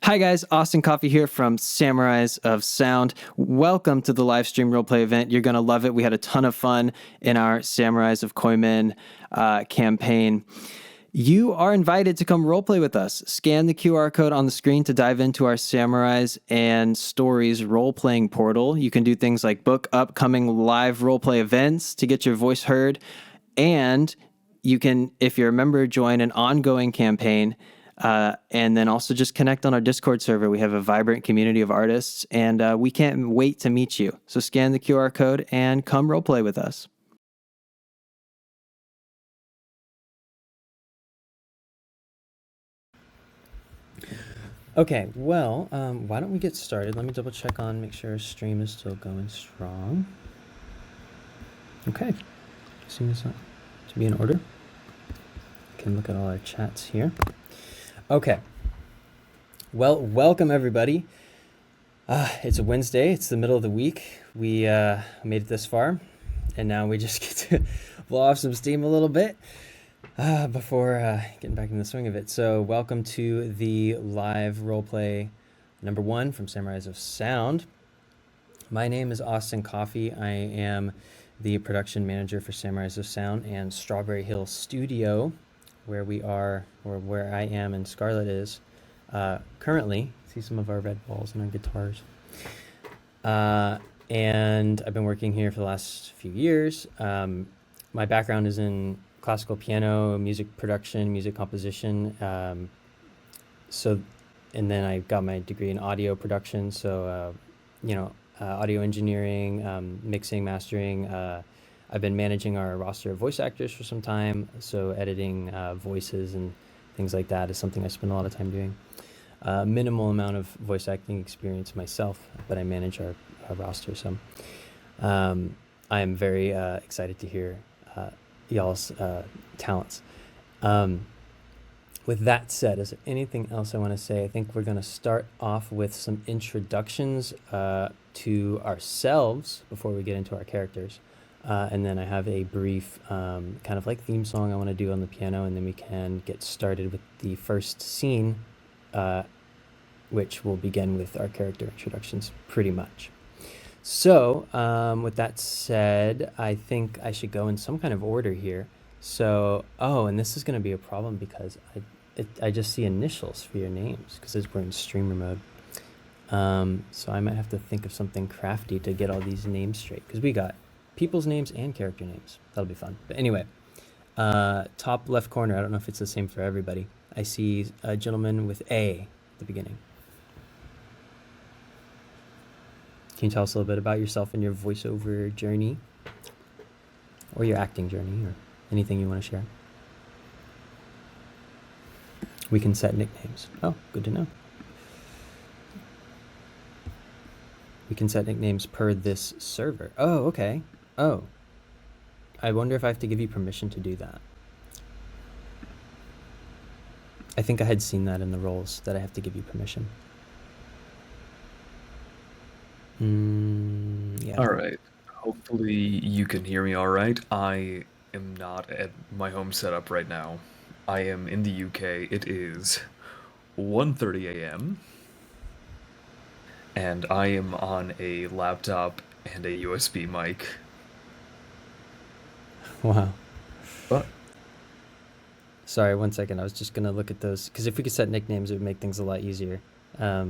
Hi guys, Austin Coffee here from Samurais of Sound. Welcome to the live stream roleplay event. You're going to love it. We had a ton of fun in our Samurais of Koimen campaign. You are invited to come roleplay with us. Scan the QR code on the screen to dive into our Samurais and Stories role-playing portal. You can do things like book upcoming live roleplay events to get your voice heard. And you can, if you're a member, join an ongoing campaign. And then also just connect on our Discord server. We have a vibrant community of artists, and we can't wait to meet you. So scan the QR code and come roleplay with us. Okay, well, why don't we get started? Let me double check make sure our stream is still going strong. Okay, seems to be in order. We can look at all our chats here. Okay. Well, welcome everybody. It's a Wednesday. It's the middle of the week. We made it this far, and now we just get to blow off some steam a little bit before getting back in the swing of it. So welcome to the live roleplay number 1 from Samurais of Sound. My name is Austin Coffee. I am the production manager for Samurais of Sound and Strawberry Hill Studio, where we are, or where I am and Scarlett is currently. See some of our red balls and our guitars. And I've been working here for the last few years. My background is in classical piano, music production, music composition. And then I got my degree in audio production. So, audio engineering, mixing, mastering. I've been managing our roster of voice actors for some time, so editing voices and things like that is something I spend a lot of time doing. Minimal amount of voice acting experience myself, but I manage our roster, so I am very excited to hear y'all's talents. With that said, is there anything else I want to say? I think we're going to start off with some introductions to ourselves before we get into our characters. And then I have a brief kind of like theme song I want to do on the piano, and then we can get started with the first scene, which will begin with our character introductions pretty much. So with that said, I think I should go in some kind of order here. So, and this is going to be a problem because I just see initials for your names because we're in streamer mode. So I might have to think of something crafty to get all these names straight, because we got people's names and character names. That'll be fun. But anyway, top left corner, I don't know if it's the same for everybody. I see a gentleman with A at the beginning. Can you tell us a little bit about yourself and your voiceover journey, or your acting journey, or anything you want to share? We can set nicknames. Oh, good to know. We can set nicknames per this server. Oh, okay. Oh, I wonder if I have to give you permission to do that. I think I had seen that in the roles, that I have to give you permission. Yeah. All right. Hopefully you can hear me all right. I am not at my home setup right now. I am in the UK. It is 1:30 a.m. and I am on a laptop and a USB mic. Wow. But sorry, 1 second. I was just gonna look at those, because if we could set nicknames, it would make things a lot easier. I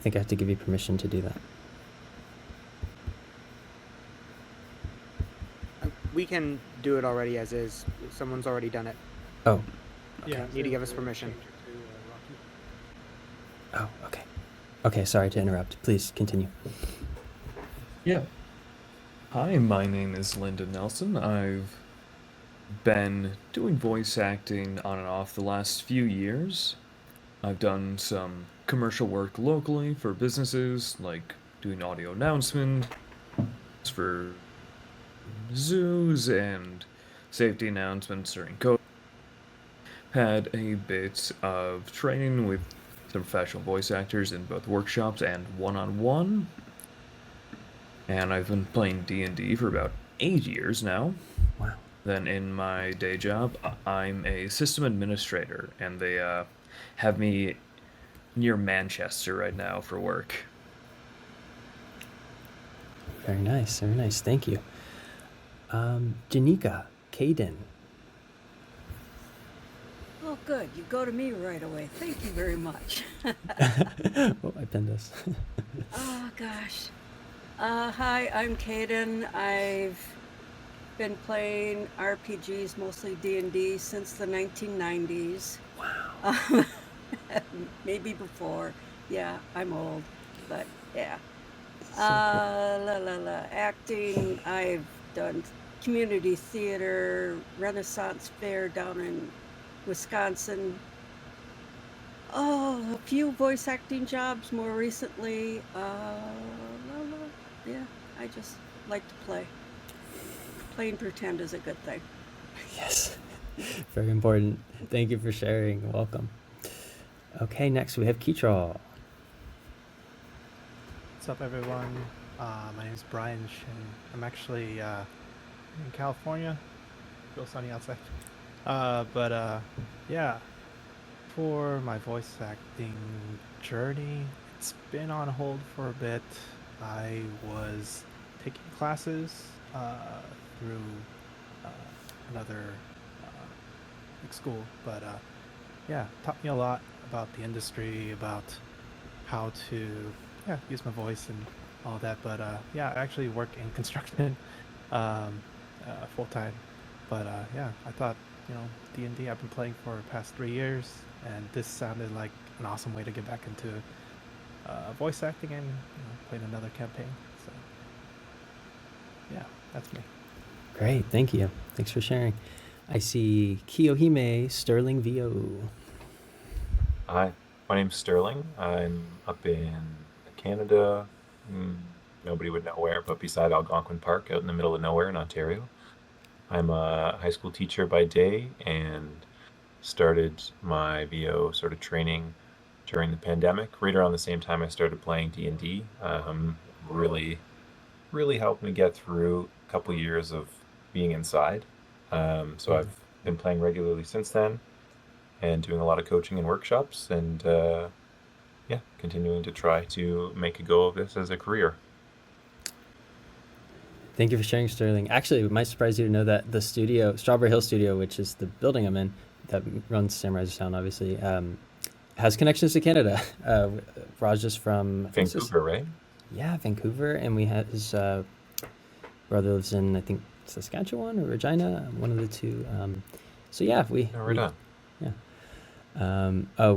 think I have to give you permission to do that. We can do it already as is. Someone's already done it. Oh. Okay. Yeah. Need to give us permission. Oh, okay. Okay, sorry to interrupt. Please continue. yeah. Hi, my name is Lyndon Nelson. I've been doing voice acting on and off the last few years. I've done some commercial work locally for businesses, like doing audio announcements for zoos and safety announcements during COVID. Had a bit of training with some professional voice actors in both workshops and one-on-one. And I've been playing D&D for about 8 years now. Wow. Then in my day job, I'm a system administrator, and they have me near Manchester right now for work. Very nice. Very nice. Thank you. Janika, Caden. Oh, good. You go to me right away. Thank you very much. Oh, I pinned us. Oh, gosh. Hi, I'm Kaden. I've been playing RPGs, mostly D&D, since the 1990s. Wow. Maybe before. Yeah, I'm old, but yeah. So cool. Acting, I've done community theater, Renaissance Fair down in Wisconsin. Oh, a few voice acting jobs more recently. Yeah, I just like to play. Play and pretend is a good thing. Yes. Very important. Thank you for sharing. Welcome. Okay, next we have Keetrol. What's up, everyone? My name is Brian Shin. I'm actually in California. Still sunny outside. Yeah, for my voice acting journey, it's been on hold for a bit. I was taking classes through another school, but yeah, taught me a lot about the industry, about how to use my voice and all that. But yeah, I actually work in construction full time. But yeah, I thought D&D I've been playing for the past 3 years, and this sounded like an awesome way to get back into voice acting and playing another campaign. So yeah, that's me. Great. Thank you. Thanks for sharing. I see Kiyohime Sterling VO. Hi, my name's Sterling. I'm up in Canada. Nobody would know where, but beside Algonquin Park, out in the middle of nowhere in Ontario. I'm a high school teacher by day and started my VO sort of training during the pandemic, right around the same time I started playing D&D. Really, really helped me get through a couple years of being inside. So I've been playing regularly since then and doing a lot of coaching and workshops and yeah, continuing to try to make a go of this as a career. Thank you for sharing, Sterling. Actually, it might surprise you to know that the studio, Strawberry Hill Studio, which is the building I'm in, that runs Samurai Sound, obviously, has connections to Canada. Raj is from Vancouver, right? Yeah, Vancouver, and we have his brother lives in, I think, Saskatchewan or Regina, one of the two. So yeah, Right on. Yeah.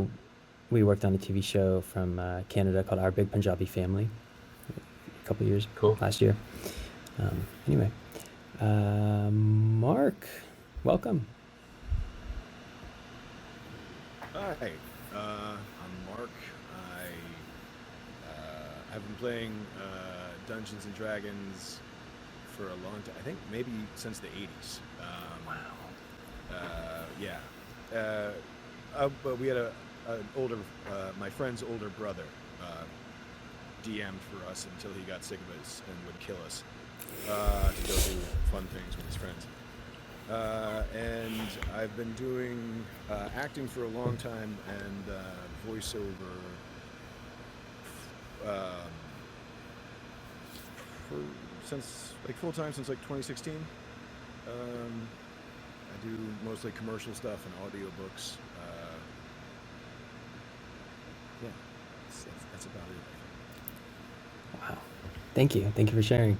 We worked on a TV show from Canada called Our Big Punjabi Family a couple years, Cool. last year. Anyway, Mark, welcome. Hi, I'm Mark. I have been playing Dungeons and Dragons for a long time. I think maybe since the 80s. Yeah. But we had an older, my friend's older brother DM'd for us until he got sick of us and would kill us to go do fun things with his friends. And I've been doing acting for a long time and voiceover since like full time since like 2016. I do mostly commercial stuff and audiobooks. Yeah, that's about it. Wow. Thank you. Thank you for sharing.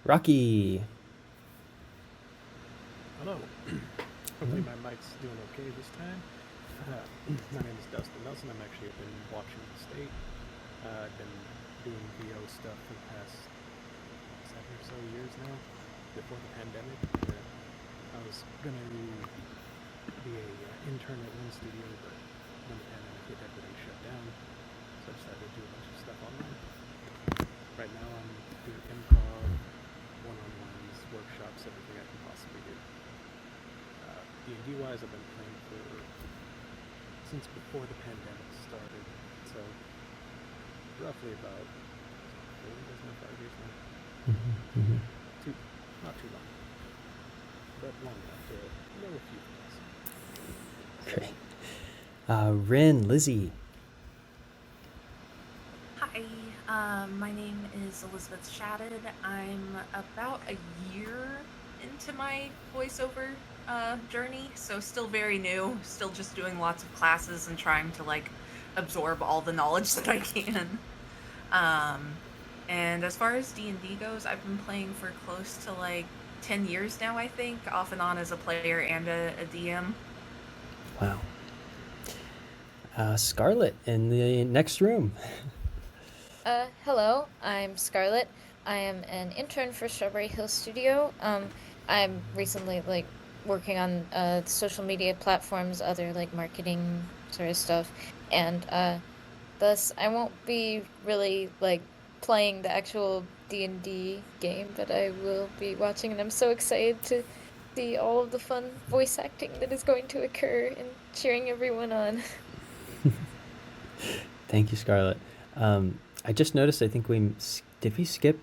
Rocky. Hello. Hopefully my mic's doing okay this time. My name is Dustin Nelson. I'm actually up in Washington State. I've been doing VO stuff for the past 7 or so years now. Before the pandemic, I was going to be an intern at one studio, but when the pandemic hit, everything shut down. So I decided to do a bunch of stuff online. Right now I'm doing improv, one-on-ones, workshops, everything I can possibly do. D&D wise, I've been playing since before the pandemic started, so roughly about 5 years now. Not too long, but long enough to know a few things. Great. Rin, Lizzie. My name is Elizabeth Shatted. I'm about a year into my voiceover journey, so still very new. Still just doing lots of classes and trying to like absorb all the knowledge that I can. Um, and as far as D&D goes, I've been playing for close to like 10 years now, I think, off and on as a player and a DM. Wow. Scarlett in the next room. Hello, I'm Scarlett. I am an intern for Strawberry Hill Studio. I'm recently like working on social media platforms, other like marketing sort of stuff, and thus I won't be really like playing the actual D&D game, but I will be watching, and I'm so excited to see all of the fun voice acting that is going to occur and cheering everyone on. Thank you, Scarlett. I just noticed, I think did we skip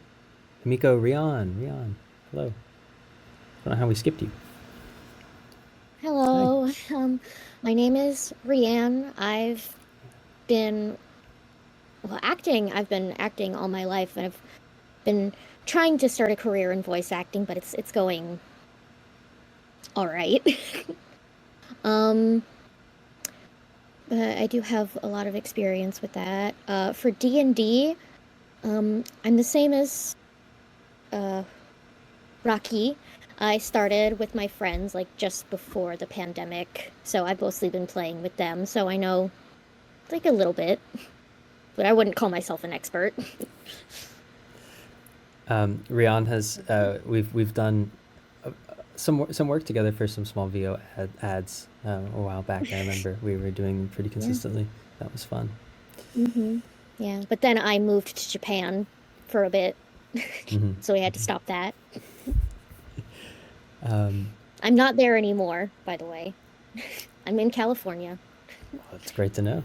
Miko Rion? Rion, hello. I don't know how we skipped you. Hello. My name is Rianne. I've been acting. I've been acting all my life, and I've been trying to start a career in voice acting, but it's going all right. But I do have a lot of experience with that. For D&D, I'm the same as Rocky. I started with my friends like just before the pandemic, so I've mostly been playing with them, so I know like a little bit, but I wouldn't call myself an expert. Rian has we've done some work together for some small VO ads a while back. I remember we were doing pretty consistently. That was fun. Yeah, but then I moved to Japan for a bit, so we had to stop that. I'm not there anymore, by the way. I'm in California. Well, that's great to know.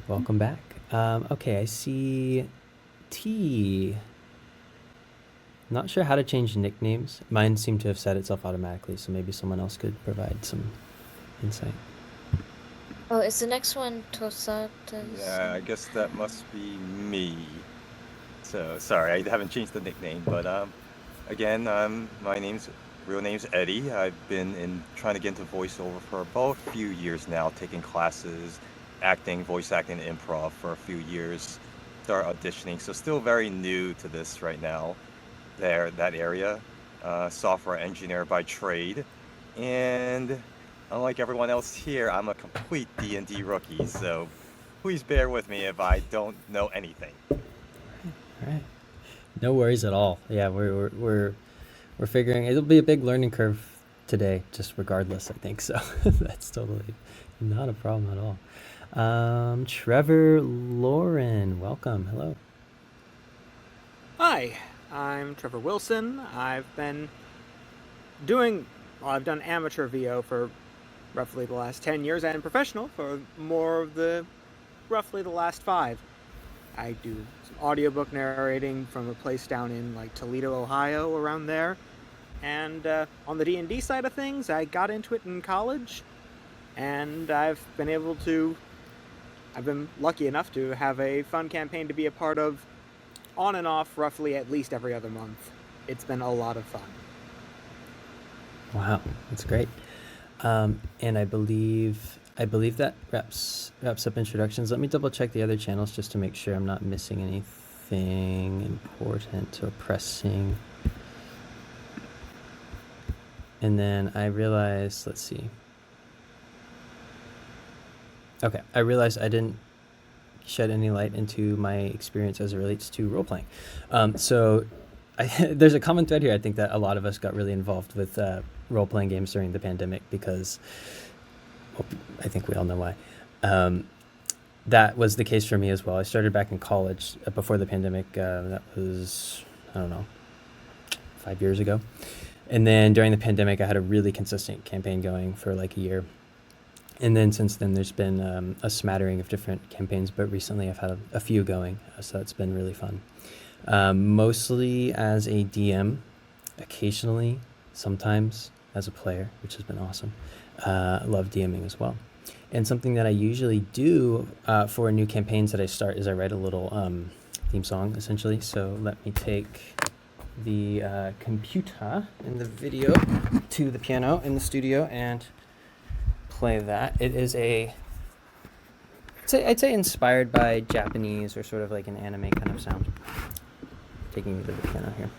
Welcome back. Okay, I see T. Not sure how to change nicknames. Mine seemed to have set itself automatically, so maybe someone else could provide some insight. Oh, is the next one Tosata? Yeah, I guess that must be me. So sorry, I haven't changed the nickname, but again, my real name's Eddie. I've been trying to get into voiceover for about a few years now, taking classes, acting, voice acting, improv for a few years. Start auditioning, so still very new to this right now. That area, software engineer by trade, and unlike everyone else here, I'm a complete D&D rookie. So please bear with me if I don't know anything. All right. No worries at all. Yeah, we're figuring it'll be a big learning curve today, just regardless, I think. So that's totally not a problem at all. Trevor Lauren, welcome. Hello. Hi, I'm Trevor Wilson. I've done amateur VO for roughly the last 10 years and professional for more of roughly the last 5. I do some audiobook narrating from a place down in like Toledo, Ohio, around there. And on the D&D side of things, I got into it in college, and I've been lucky enough to have a fun campaign to be a part of on and off roughly at least every other month. It's been a lot of fun. Wow, that's great. And I believe that wraps up introductions. Let me double check the other channels just to make sure I'm not missing anything important or pressing. And then I realized, let's see. Okay, I realized I didn't shed any light into my experience as it relates to role-playing. So there's a common thread here. I think that a lot of us got really involved with role-playing games during the pandemic because, well, I think we all know why. That was the case for me as well. I started back in college before the pandemic. That was, I don't know, 5 years ago. And then during the pandemic, I had a really consistent campaign going for like a year. And then since then, there's been a smattering of different campaigns, but recently I've had a few going, so it's been really fun. Mostly as a DM, occasionally, sometimes as a player, which has been awesome. I love DMing as well. And something that I usually do for new campaigns that I start is I write a little theme song, essentially. So let me take the computer in the video to the piano in the studio and play that. It is I'd say inspired by Japanese or sort of like an anime kind of sound. Taking you to the piano here.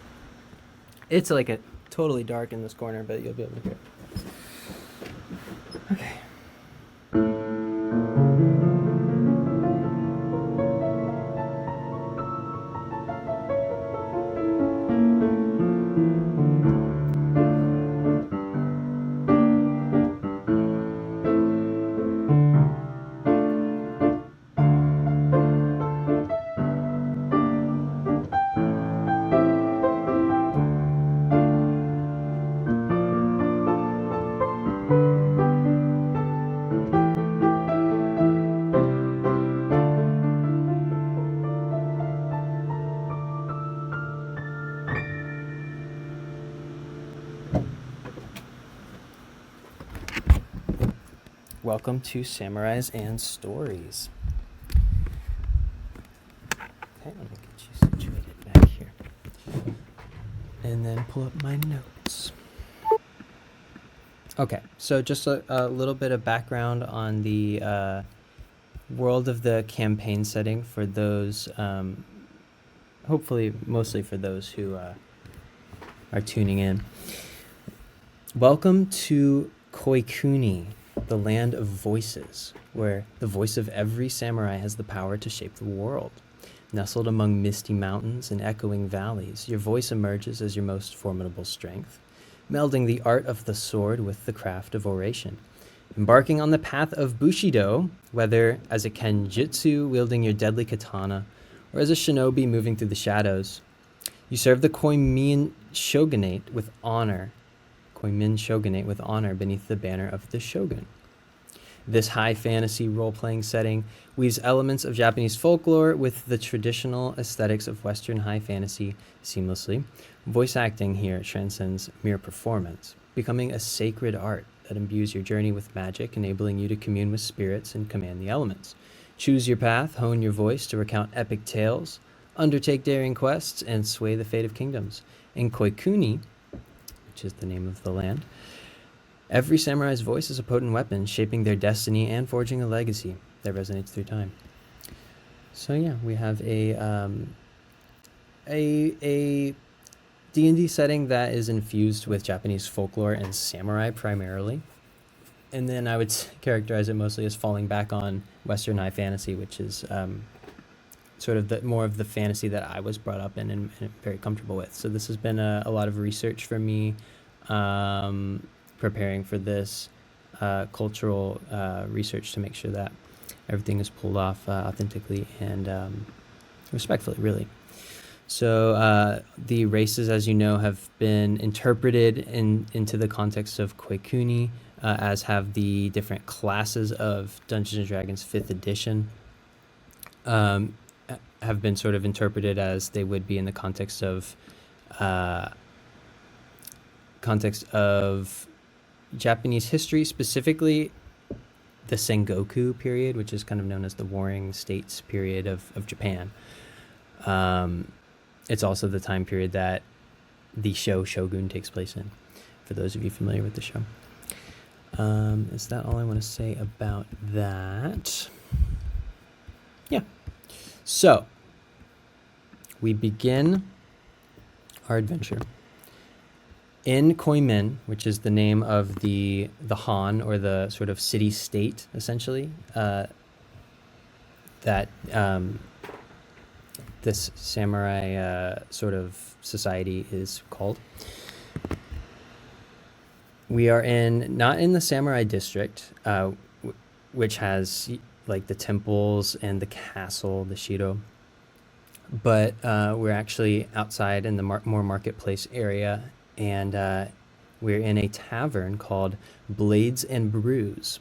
It's like a totally dark in this corner, but you'll be able to hear it. Okay. Welcome to Samurais and Stories. Okay, let me get you situated back here. And then pull up my notes. Okay, so just a little bit of background on the world of the campaign setting for those, hopefully mostly for those who are tuning in. Welcome to Koikuni, the land of voices, where the voice of every samurai has the power to shape the world. Nestled among misty mountains and echoing valleys, your voice emerges as your most formidable strength, melding the art of the sword with the craft of oration. Embarking on the path of Bushido, whether as a kenjutsu wielding your deadly katana, or as a shinobi moving through the shadows, you serve the Koimin shogunate with honor beneath the banner of the shogun. This high fantasy role-playing setting weaves elements of Japanese folklore with the traditional aesthetics of Western high fantasy seamlessly. Voice acting here transcends mere performance, becoming a sacred art that imbues your journey with magic, enabling you to commune with spirits and command the elements. Choose your path, hone your voice to recount epic tales, undertake daring quests, and sway the fate of kingdoms. In Koikuni, which is the name of the land, every samurai's voice is a potent weapon, shaping their destiny and forging a legacy that resonates through time. So yeah, we have a D&D setting that is infused with Japanese folklore and samurai primarily. And then I would characterize it mostly as falling back on Western high fantasy, which is sort of more of the fantasy that I was brought up in and very comfortable with. So this has been a lot of research for me, preparing for this cultural research to make sure that everything is pulled off authentically and respectfully, really. So the races, as you know, have been interpreted into the context of Koikuni, as have the different classes of Dungeons & Dragons 5th edition. Have been sort of interpreted as they would be in the context of Japanese history, specifically the Sengoku period, which is kind of known as the Warring States period of Japan. It's also the time period that the show Shogun takes place in, for those of you familiar with the show. Is that all I want to say about that? Yeah. So, we begin our adventure in Koimen, which is the name of the Han, or the sort of city-state, essentially, that this samurai sort of society is called. We are not in the samurai district, which has like the temples and the castle, the Shiro, but we're actually outside in the more marketplace area, and we're in a tavern called Blades and Brews.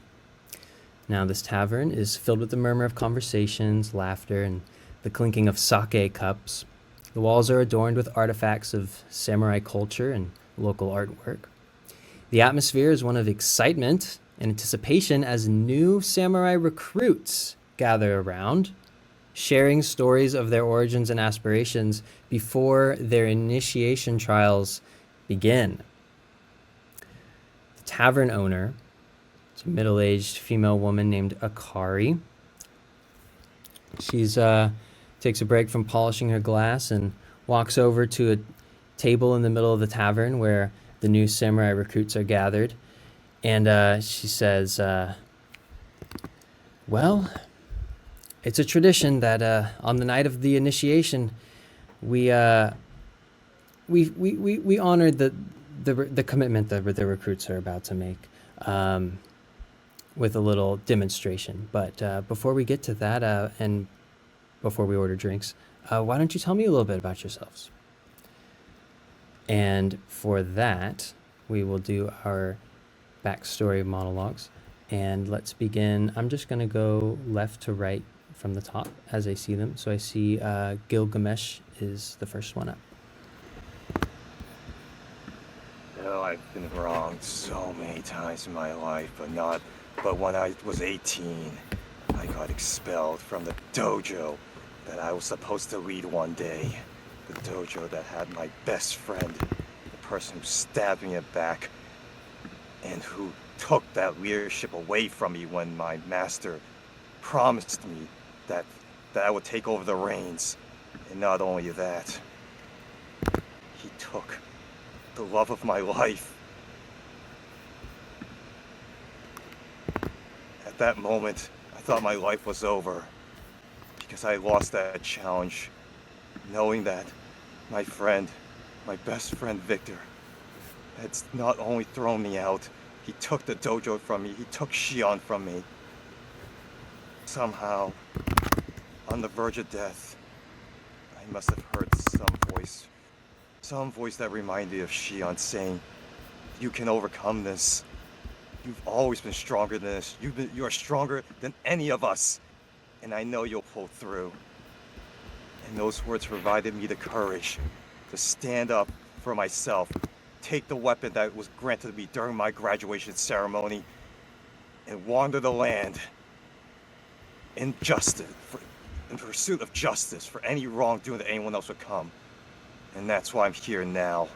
Now, this tavern is filled with the murmur of conversations, laughter, and the clinking of sake cups. The walls are adorned with artifacts of samurai culture and local artwork. The atmosphere is one of excitement and anticipation as new samurai recruits gather around, sharing stories of their origins and aspirations before their initiation trials begin. The tavern owner, it's a middle-aged female woman named Akari. She's takes a break from polishing her glass and walks over to a table in the middle of the tavern where the new samurai recruits are gathered. And she says, well, it's a tradition that on the night of the initiation, we honor the commitment that the recruits are about to make with a little demonstration. But before we get to that, and before we order drinks, why don't you tell me a little bit about yourselves? And for that, we will do our backstory monologues. And let's begin. I'm just going to go left to right from the top as I see them. So I see Gilgamesh is the first one up. Oh, I've been wrong so many times in my life, but when I was 18, I got expelled from the dojo that I was supposed to lead one day. The dojo that had my best friend, the person who stabbed me in the back, and who took that leadership away from me when my master promised me that I would take over the reins. And not only that, he took the love of my life. At that moment, I thought my life was over because I lost that challenge, knowing that my friend, my best friend Victor, had not only thrown me out, he took the dojo from me, he took Shion from me. Somehow, on the verge of death, I must have heard some voice that reminded me of Shion saying, "You can overcome this. You've always been stronger than this. You are stronger than any of us, and I know you'll pull through." And those words provided me the courage to stand up for myself, take the weapon that was granted me during my graduation ceremony, and wander the land in pursuit of justice for any wrongdoing that anyone else would come. And that's why I'm here now,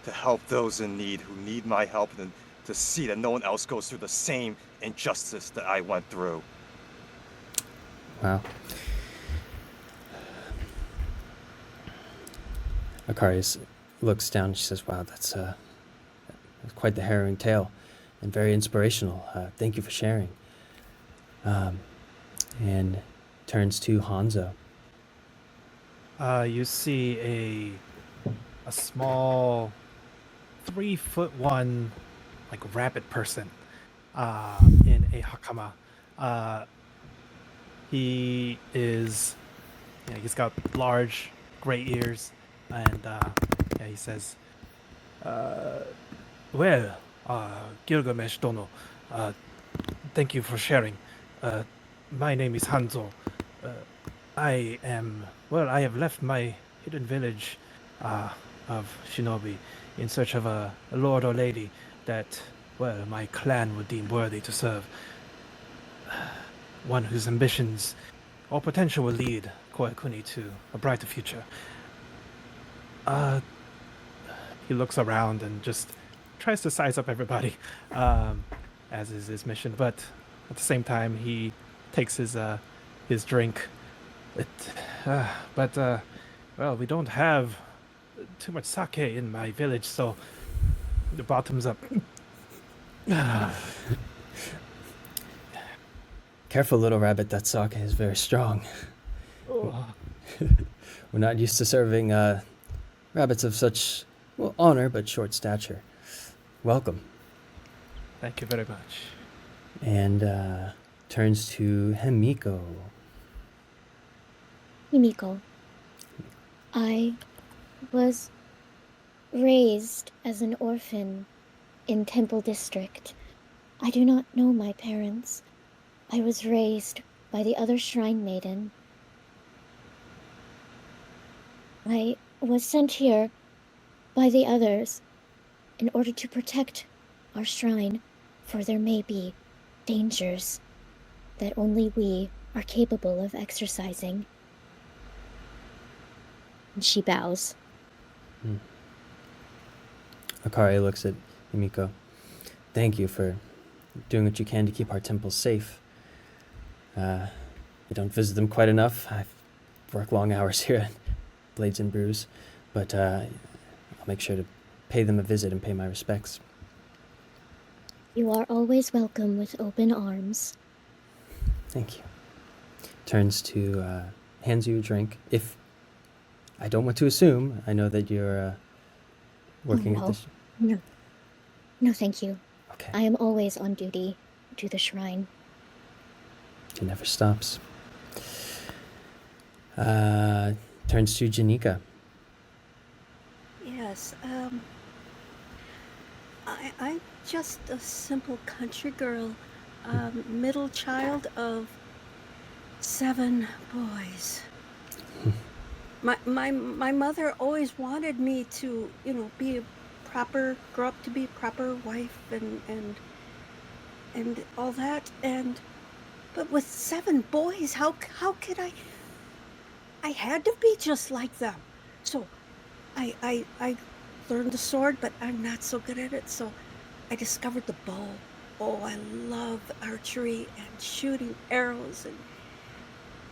to help those in need who need my help, and to see that no one else goes through the same injustice that I went through. Wow. Akari looks down and she says, wow, that's quite the harrowing tale and very inspirational. Thank you for sharing. And turns to Hanzo. You see a small 3'1", like rabbit person, in a hakama. He's got large gray ears, and he says, "Well, Gilgamesh Dono, thank you for sharing. My name is Hanzo. I have left my hidden village of Shinobi in search of a lord or lady that, my clan would deem worthy to serve. One whose ambitions or potential will lead Koikuni to a brighter future." He looks around and just tries to size up everybody, as is his mission, but at the same time he takes his drink. We don't have too much sake in my village, so the bottoms up. Careful, little rabbit, that sake is very strong. Oh. We're not used to serving rabbits of such, honor but short stature. Welcome. Thank you very much. And turns to Himiko. Himiko, I was raised as an orphan in Temple District. I do not know my parents. I was raised by the other shrine maiden. I was sent here by the others in order to protect our shrine, for there may be dangers that only we are capable of exercising. And she bows. Akari looks at Yumiko. Thank you for doing what you can to keep our temples safe. We don't visit them quite enough. I work long hours here at Blades and Brews, but I'll make sure to pay them a visit and pay my respects. You are always welcome with open arms. Thank you. Turns to, hands you a drink. If I don't want to assume, I know that you're working at this. No, thank you. Okay. I am always on duty to the shrine. She never stops. Turns to Janika. Yes, I'm just a simple country girl, middle child of 7 boys. My mother always wanted me to, grow up to be a proper wife and all that, but with 7 boys, how could I had to be just like them. So I learned the sword, but I'm not so good at it, so I discovered the bow. Oh, I love archery and shooting arrows,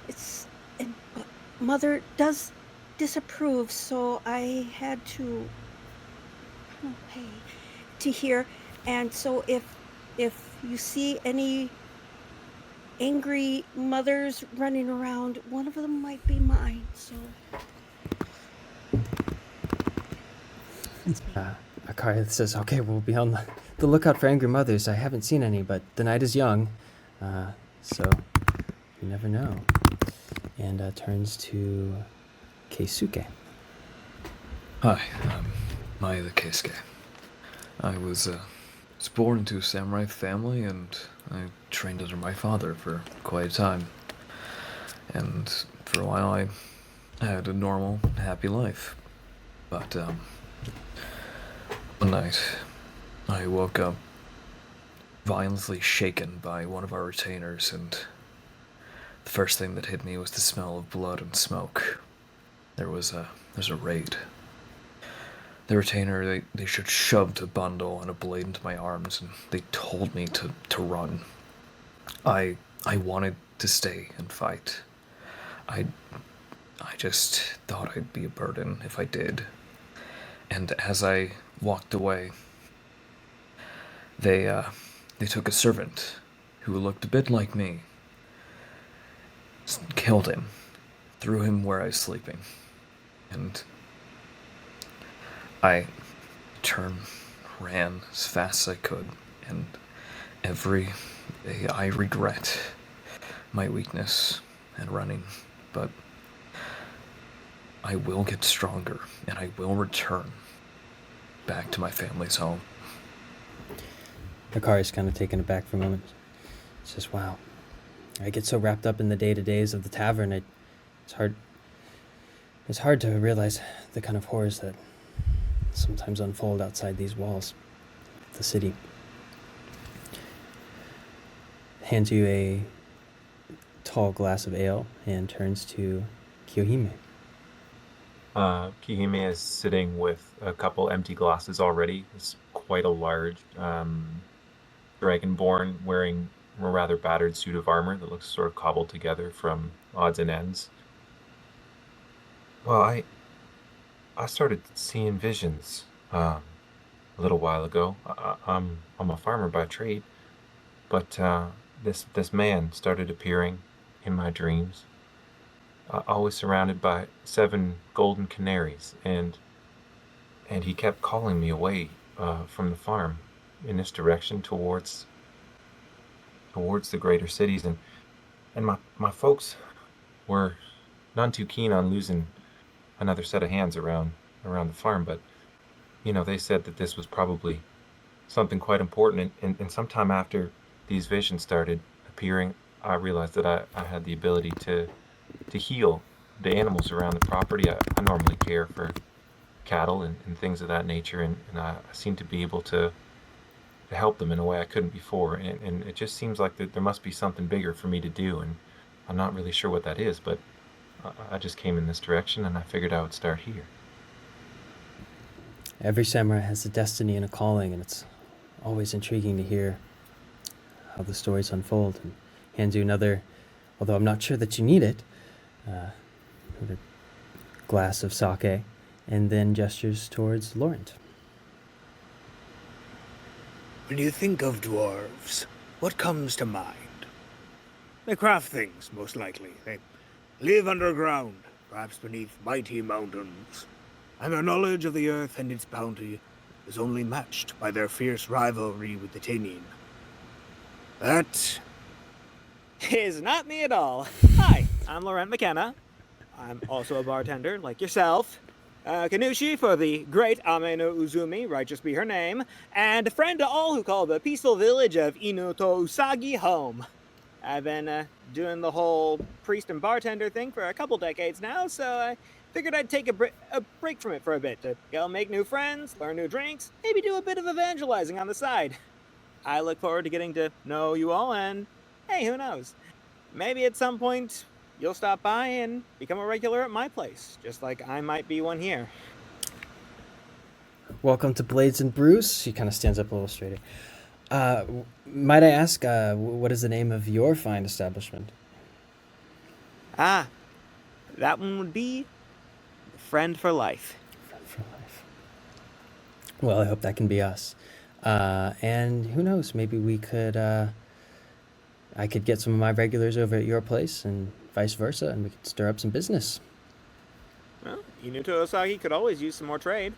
but Mother does disapprove, so I had to pay to hear. And so if you see any angry mothers running around, one of them might be mine. So Akari says, okay, we'll be on the lookout for angry mothers. I haven't seen any, but the night is young, so you never know. And turns to Keisuke. Hi, I'm Maeda Keisuke. I was born into a samurai family, and I trained under my father for quite a time. And for a while I had a normal, happy life. But one night I woke up violently shaken by one of our retainers, and the first thing that hit me was the smell of blood and smoke. There's a raid. The retainer, they shoved a bundle and a blade into my arms, and they told me to run. I wanted to stay and fight. I just thought I'd be a burden if I did. And as I walked away, they took a servant who looked a bit like me, killed him, threw him where I was sleeping, and I ran as fast as I could, and every day I regret my weakness and running, but I will get stronger, and I will return back to my family's home. Akari's kind of taken aback for a moment. It's just, wow. I get so wrapped up in the day-to-days of the tavern, it's hard to realize the kind of horrors that sometimes unfold outside these walls of the city. Hands you a tall glass of ale and turns to Kiyohime. Kiyohime is sitting with a couple empty glasses already. It's quite a large dragonborn wearing a rather battered suit of armor that looks sort of cobbled together from odds and ends. Well, I started seeing visions a little while ago. I'm a farmer by trade, but this man started appearing in my dreams, always surrounded by 7 golden canaries, and he kept calling me away from the farm in this direction towards the greater cities, and my folks were none too keen on losing another set of hands around the farm, but they said that this was probably something quite important, and sometime after these visions started appearing, I realized that I had the ability to heal the animals around the property. I normally care for cattle and things of that nature, and I seem to be able to help them in a way I couldn't before, and it just seems like that there must be something bigger for me to do, I'm not really sure what that is, but I just came in this direction and I figured I would start here. Every samurai has a destiny and a calling, and it's always intriguing to hear how the stories unfold. And hands you another, although I'm not sure that you need it, another glass of sake, and then gestures towards Laurent. When you think of dwarves, what comes to mind? They craft things, most likely. They live underground, perhaps beneath mighty mountains, and their knowledge of the earth and its bounty is only matched by their fierce rivalry with the Tinian. That Is not me at all. Hi, I'm Laurent McKenna. I'm also a bartender, like yourself. Kanushi for the great Ame no Uzumi, righteous be her name, and a friend to all who call the peaceful village of Inuto Usagi home. I've been doing the whole priest and bartender thing for a couple decades now, so I figured I'd take a break from it for a bit to go make new friends, learn new drinks, maybe do a bit of evangelizing on the side. I look forward to getting to know you all, and hey, who knows? Maybe at some point you'll stop by and become a regular at my place, just like I might be one here. Welcome to Blades and Bruce. He kind of stands up a little straighter. Might I ask, what is the name of your fine establishment? Ah, that one would be Friend for Life. Friend for Life. Well, I hope that can be us. And who knows, maybe we could, I could get some of my regulars over at your place and vice versa, and we could stir up some business. Well, Inuto Osagi could always use some more trade.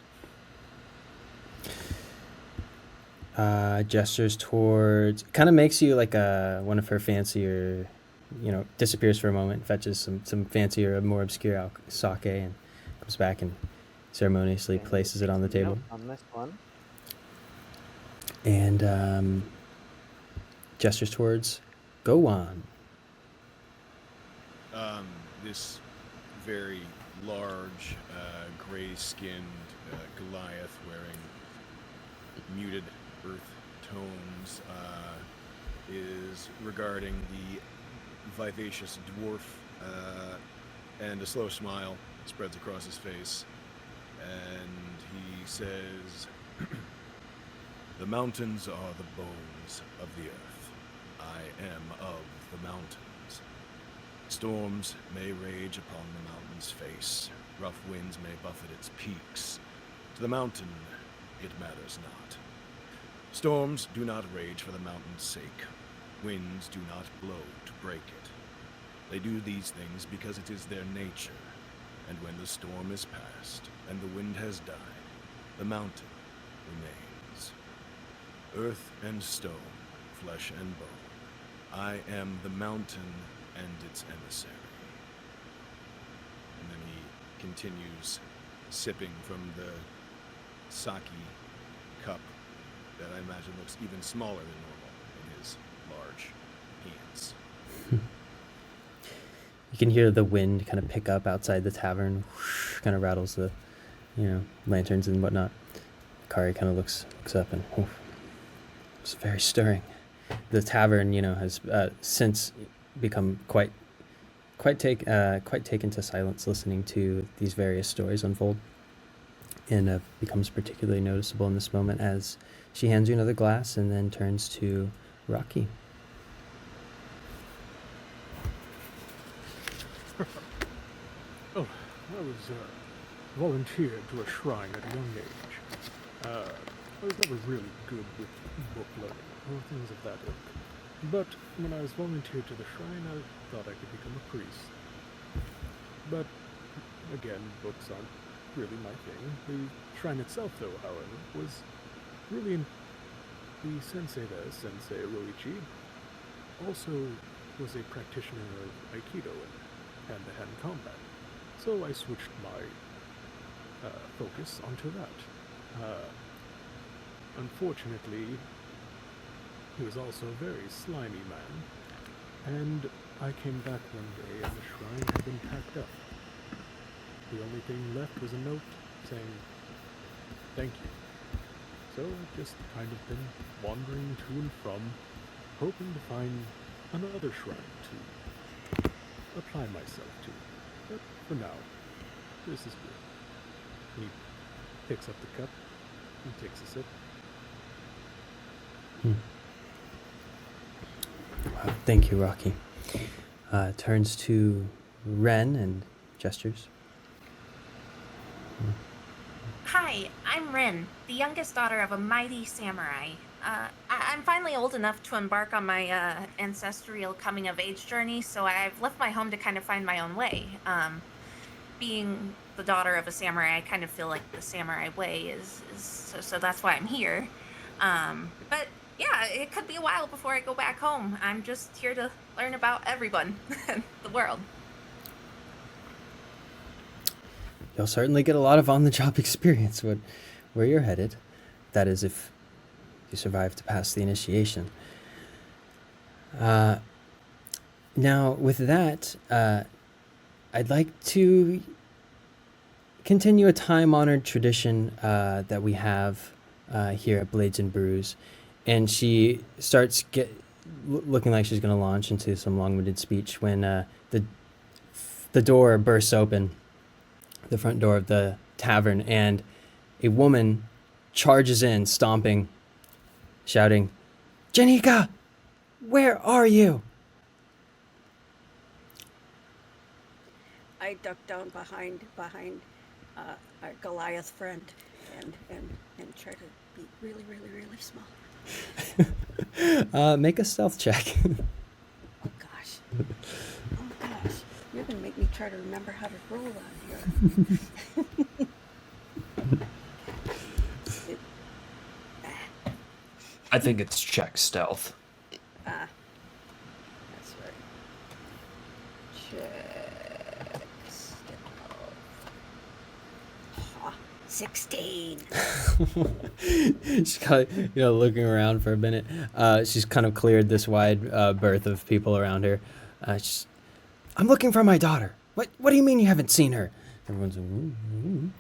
Gestures towards, kind of makes you like one of her fancier, disappears for a moment, fetches some fancier, more obscure sake, and comes back and ceremoniously places it on the table. On this one. And gestures towards Gowan. This very large, gray-skinned Goliath wearing muted earth tones is regarding the vivacious dwarf, and a slow smile spreads across his face, and he says, "The mountains are the bones of the earth. I am of the mountains. Storms may rage upon the mountain's face. Rough winds may buffet its peaks. To the mountain, it matters not. Storms do not rage for the mountain's sake. Winds do not blow to break it. They do these things because it is their nature. And when the storm is past and the wind has died, the mountain remains. Earth and stone, flesh and bone. I am the mountain and its emissary." And then he continues sipping from the sake cup that I imagine looks even smaller than normal in his large hands. You can hear the wind kind of pick up outside the tavern, whoosh, kind of rattles the, lanterns and whatnot. Kari kind of looks up and, it's very stirring. The tavern, has since become quite taken to silence, listening to these various stories unfold, and becomes particularly noticeable in this moment as she hands you another glass and then turns to Rocky. Oh, I was volunteered to a shrine at a young age. I was never really good with book learning or things of that ilk. But when I was volunteered to the shrine, I thought I could become a priest. But, again, books aren't really my thing. The shrine itself, though, however, was really... The sensei there, Sensei Roichi, also was a practitioner of Aikido and hand-to-hand combat. So I switched my focus onto that. Unfortunately, he was also a very slimy man, and I came back one day and the shrine had been packed up. The only thing left was a note saying, "Thank you." So I've just kind of been wandering to and from, hoping to find another shrine to apply myself to. But for now, this is good. He picks up the cup and takes a sip. Wow, thank you, Rocky. Turns to Ren and gestures. Hi, I'm Rin, the youngest daughter of a mighty samurai. I'm finally old enough to embark on my ancestral coming-of-age journey, so I've left my home to kind of find my own way. Being the daughter of a samurai, I kind of feel like the samurai way is so that's why I'm here. But yeah, it could be a while before I go back home. I'm just here to learn about everyone, the world. You'll certainly get a lot of on-the-job experience where you're headed. That is, if you survive to pass the initiation. Now, with that, I'd like to continue a time-honored tradition that we have here at Blades and Brews. And she starts looking like she's going to launch into some long-winded speech when the door bursts open, the front door of the tavern, and a woman charges in, stomping, shouting, "Janika, where are you?" I duck down behind our Goliath friend and try to be really, really, really small. Make a stealth check. Oh gosh. You're gonna make me try to remember how to roll on here. I think it's check stealth. That's right. Check stealth. 16. She's kind of, looking around for a minute. She's kind of cleared this wide berth of people around her. I'm looking for my daughter. What do you mean you haven't seen her? Everyone's like, ooh, ooh.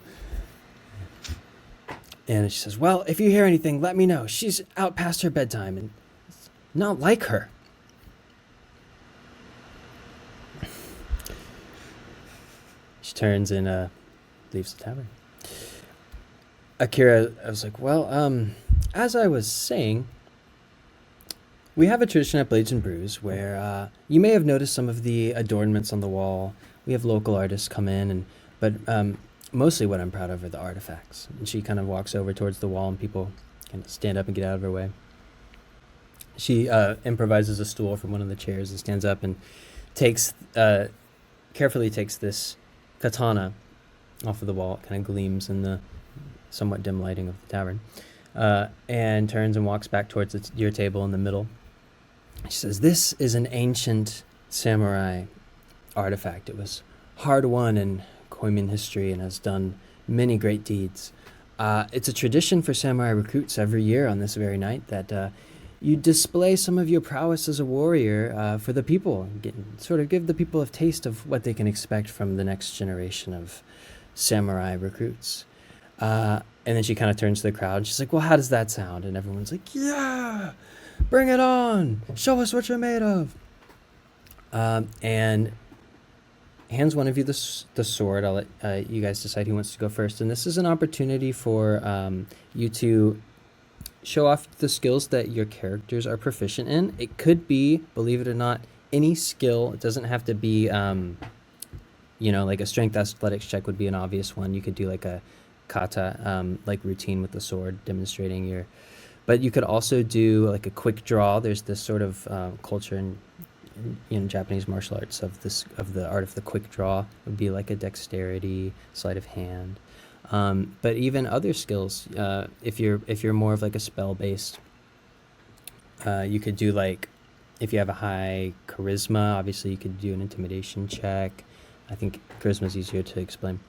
And she says, well, if you hear anything, let me know. She's out past her bedtime and it's not like her. She turns and leaves the tavern. Akira, I was like, well, as I was saying, we have a tradition at Blades and Brews where you may have noticed some of the adornments on the wall. We have local artists come in, but mostly what I'm proud of are the artifacts. And she kind of walks over towards the wall and people kind of stand up and get out of her way. She improvises a stool from one of the chairs and stands up and carefully takes this katana off of the wall. It kind of gleams in the somewhat dim lighting of the tavern, and turns and walks back towards your table in the middle. She says, this is an ancient samurai artifact. It was hard won in Koimin history and has done many great deeds. It's a tradition for samurai recruits every year on this very night that you display some of your prowess as a warrior for the people, sort of give the people a taste of what they can expect from the next generation of samurai recruits. And then she kind of turns to the crowd. She's like, well, how does that sound? And everyone's like, yeah, bring it on. Show us what you're made of. And hands one of you the sword. I'll let you guys decide who wants to go first. And this is an opportunity for you to show off the skills that your characters are proficient in. It could be, believe it or not, any skill. It doesn't have to be, like a strength athletics check would be an obvious one. You could do like a kata, like routine with the sword, demonstrating your. But you could also do like a quick draw. There's this sort of culture in Japanese martial arts of the art of the quick draw. It would be like a dexterity, sleight of hand. But even other skills, if you're more of like a spell based, you could do like, if you have a high charisma, obviously you could do an intimidation check. I think charisma is easier to explain.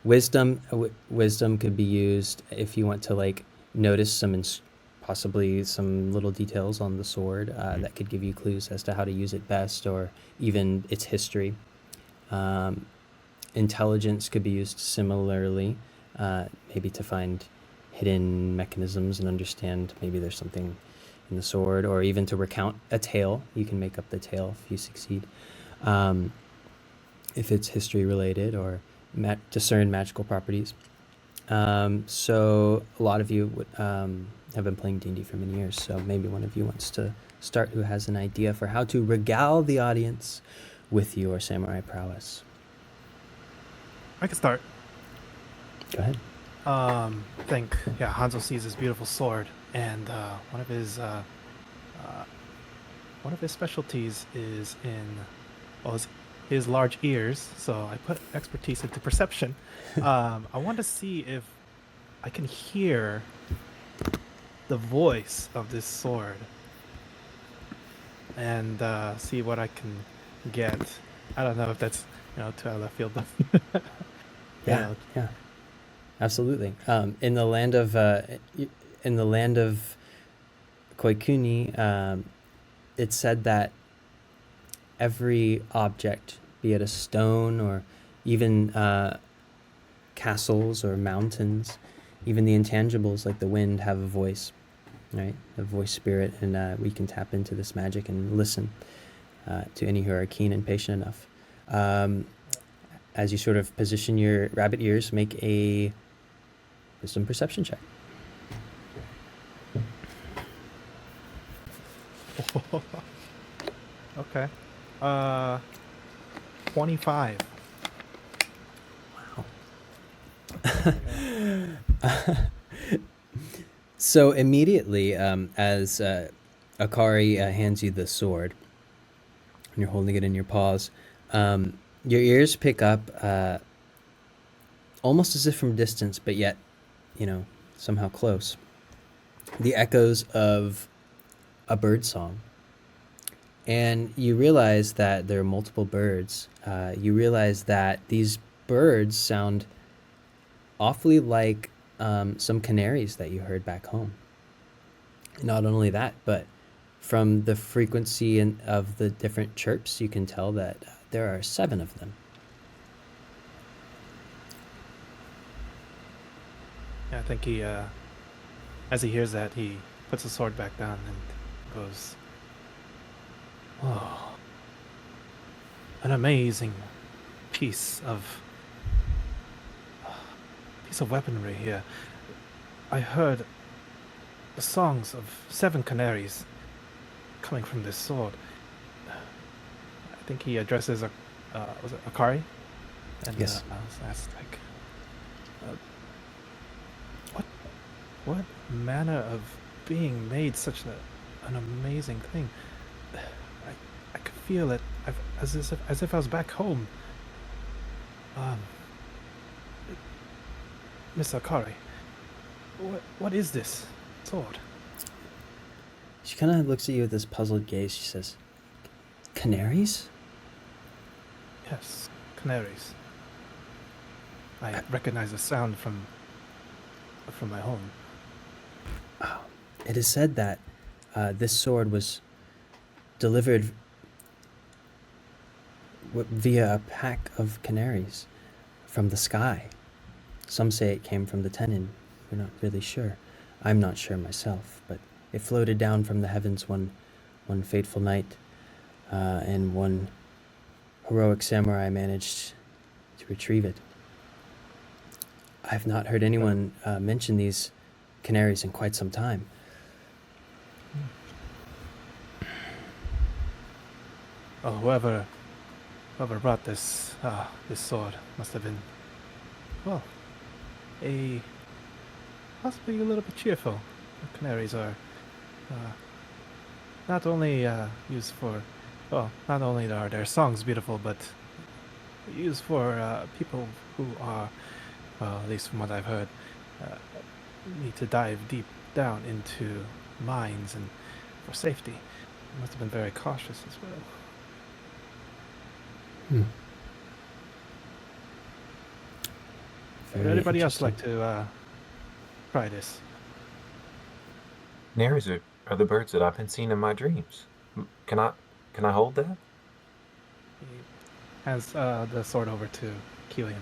Wisdom could be used if you want to like notice possibly some little details on the sword that could give you clues as to how to use it best, or even its history. Intelligence could be used similarly, maybe to find hidden mechanisms and understand maybe there's something in the sword, or even to recount a tale. You can make up the tale if you succeed. if it's history related or discern magical properties. So a lot of you would, have been playing D&D for many years, so maybe one of you wants to start who has an idea for how to regale the audience with your samurai prowess. I can start. Go ahead. Hanzo sees his beautiful sword, and one of his specialties is in his large ears. So I put expertise into perception. I want to see if I can hear the voice of this sword, and see what I can get. I don't know if that's too out of left field, but Yeah, absolutely. In the land of Koikuni, it's said that every object, be it a stone or even castles or mountains, even the intangibles like the wind, have a voice, right? A voice spirit, and we can tap into this magic and listen to any who are keen and patient enough. As you sort of position your rabbit ears, make a wisdom perception check. Okay. 25. So immediately, as Akari hands you the sword, and you're holding it in your paws, your ears pick up, almost as if from distance, but yet, somehow close, the echoes of a bird song. And you realize that there are multiple birds. You realize that these birds sound awfully like some canaries that you heard back home. Not only that, but from the frequency of the different chirps, you can tell that there are 7 of them. Yeah, I think he, as he hears that, he puts the sword back down and goes, "Oh, an amazing piece of weaponry here. I heard the songs of 7 canaries coming from this sword." I think he addresses was it Akari? And Yes. I was asked, like, what manner of being made such an amazing thing? I could feel it, as if I was back home. Miss Akari, what is this sword? She kind of looks at you with this puzzled gaze. She says, "Canaries?" Yes, canaries. I recognize the sound from my home. It is said that this sword was delivered via a pack of canaries from the sky. Some say it came from the Tenin. We're not really sure. I'm not sure myself, but it floated down from the heavens one fateful night, and one heroic samurai managed to retrieve it. I've not heard anyone mention these canaries in quite some time. Oh, whoever brought this sword must have been, well, possibly a little bit cheerful. The canaries are not only used for, well, not only are their songs beautiful, but used for people who are, well, at least from what I've heard, need to dive deep down into mines and for safety. They must have been very cautious as well. Would anybody else like to try this? Canaries are the birds that I've been seeing in my dreams. Can I hold that? He hands the sword over to Killian.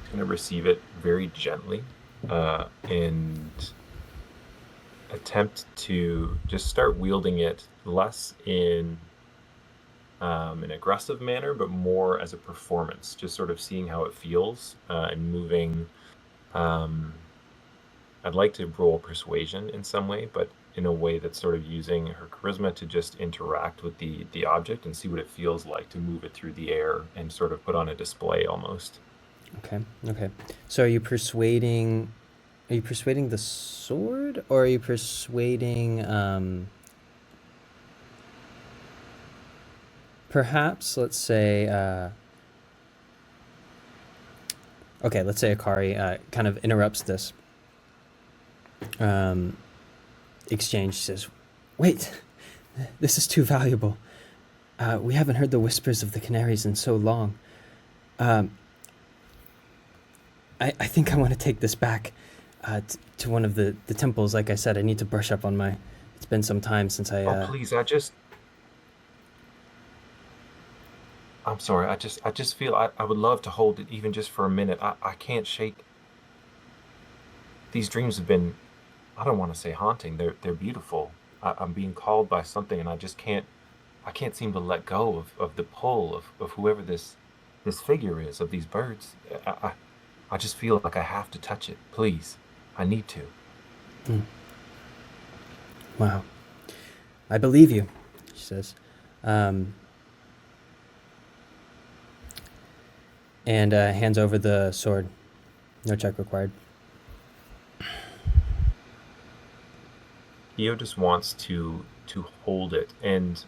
He's gonna receive it very gently, and attempt to just start wielding it less in an aggressive manner, but more as a performance, just sort of seeing how it feels and moving. I'd like to roll persuasion in some way, but in a way that's sort of using her charisma to just interact with the object and see what it feels like to move it through the air and sort of put on a display almost. Okay. Okay. So are you persuading the sword, or are you persuading perhaps, let's say okay, let's say Akari kind of interrupts this exchange. She says, "Wait, this is too valuable. We haven't heard the whispers of the canaries in so long. I think I want to take this back to one of the temples. Like I said, I need to brush up on my... It's been some time since I... Oh, please, I'm sorry, I just feel I would love to hold it even just for a minute. I can't shake... These dreams have been, I don't want to say haunting, they're beautiful. I'm being called by something, and I can't seem to let go of the pull of whoever this figure is, of these birds. I just feel like I have to touch it. Please. I need to. Wow. I believe you, she says. And hands over the sword. No check required. Io just wants to hold it, and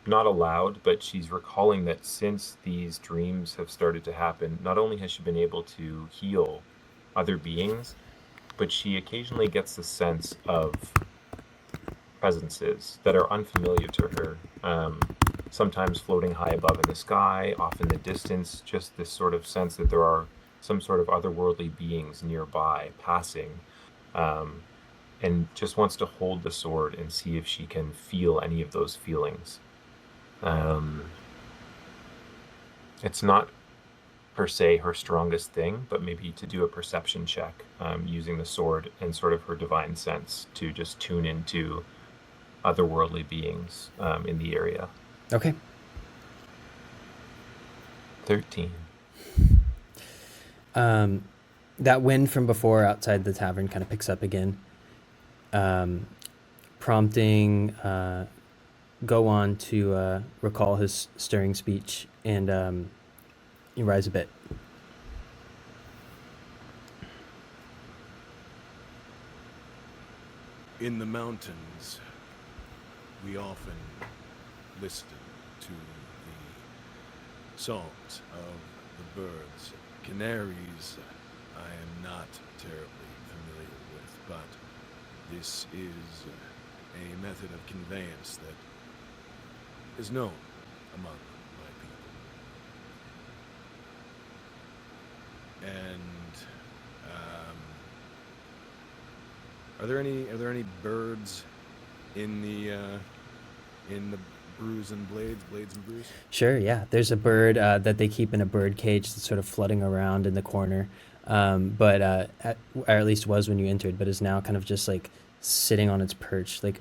not aloud, but she's recalling that since these dreams have started to happen, not only has she been able to heal other beings, but she occasionally gets the sense of presences that are unfamiliar to her. Sometimes floating high above in the sky, off in the distance, just this sort of sense that there are some sort of otherworldly beings nearby, passing, and just wants to hold the sword and see if she can feel any of those feelings. It's not per se her strongest thing, but maybe to do a perception check using the sword and sort of her divine sense to just tune into otherworldly beings in the area. Okay. 13. That wind from before outside the tavern kind of picks up again, prompting Go on to recall his stirring speech, and you rise a bit. In the mountains, we often listen to the songs of the birds. Canaries, I am not terribly familiar with, but this is a method of conveyance that is known among my people. And are there any birds in the brews and blades and brews? Sure, yeah. There's a bird that they keep in a bird cage that's sort of floating around in the corner, or at least was when you entered, but is now kind of just like sitting on its perch, like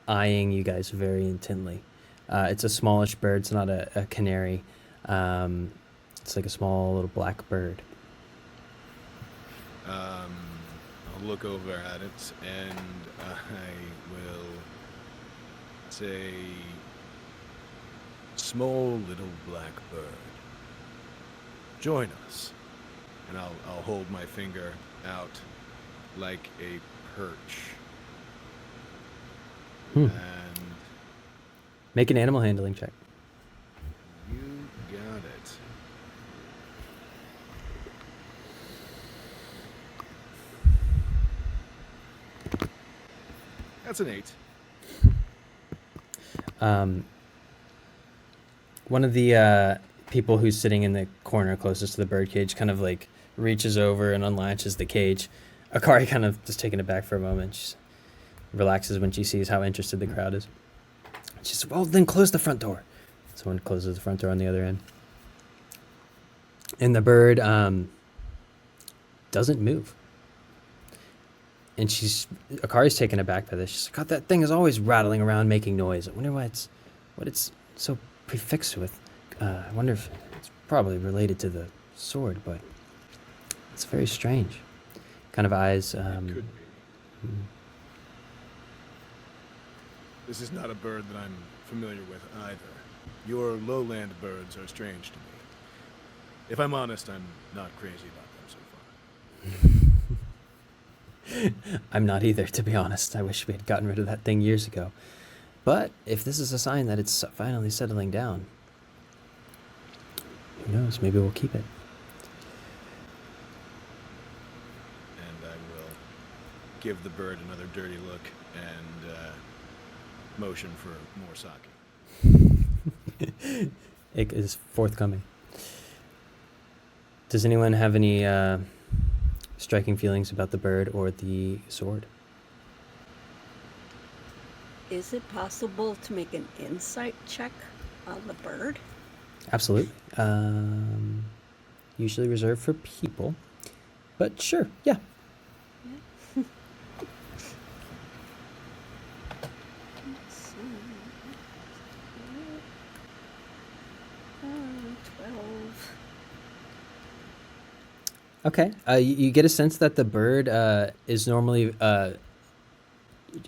eyeing you guys very intently. It's a smallish bird. It's not a canary. It's like a small little black bird. I'll look over at it and I will say, small little black bird, join us. And I'll hold my finger out like a perch. And make an animal handling check. You got it. That's an 8. One of the people who's sitting in the corner closest to the birdcage kind of like reaches over and unlatches the cage. Akari kind of just taken aback for a moment. She relaxes when she sees how interested the crowd is. She says, well, then close the front door. Someone closes the front door on the other end. And the bird doesn't move. And Akari's taken aback by this. She's like, God, that thing is always rattling around making noise. I wonder why it's what it's so prefixed with. I wonder if it's probably related to the sword, but it's very strange. Kind of eyes. It could be. mm, This is not a bird that I'm familiar with either. Your lowland birds are strange to me. If I'm honest, I'm not crazy about them so far. I'm not either, to be honest. I wish we had gotten rid of that thing years ago. But if this is a sign that it's finally settling down, who knows? Maybe we'll keep it. And I will give the bird another dirty look and motion for more sake. It is forthcoming. Does anyone have any striking feelings about the bird or the sword? Is it possible to make an insight check on the bird? Absolutely. Usually reserved for people, but sure, yeah. Yeah. Let's see. 12. Okay. You get a sense that the bird is normally,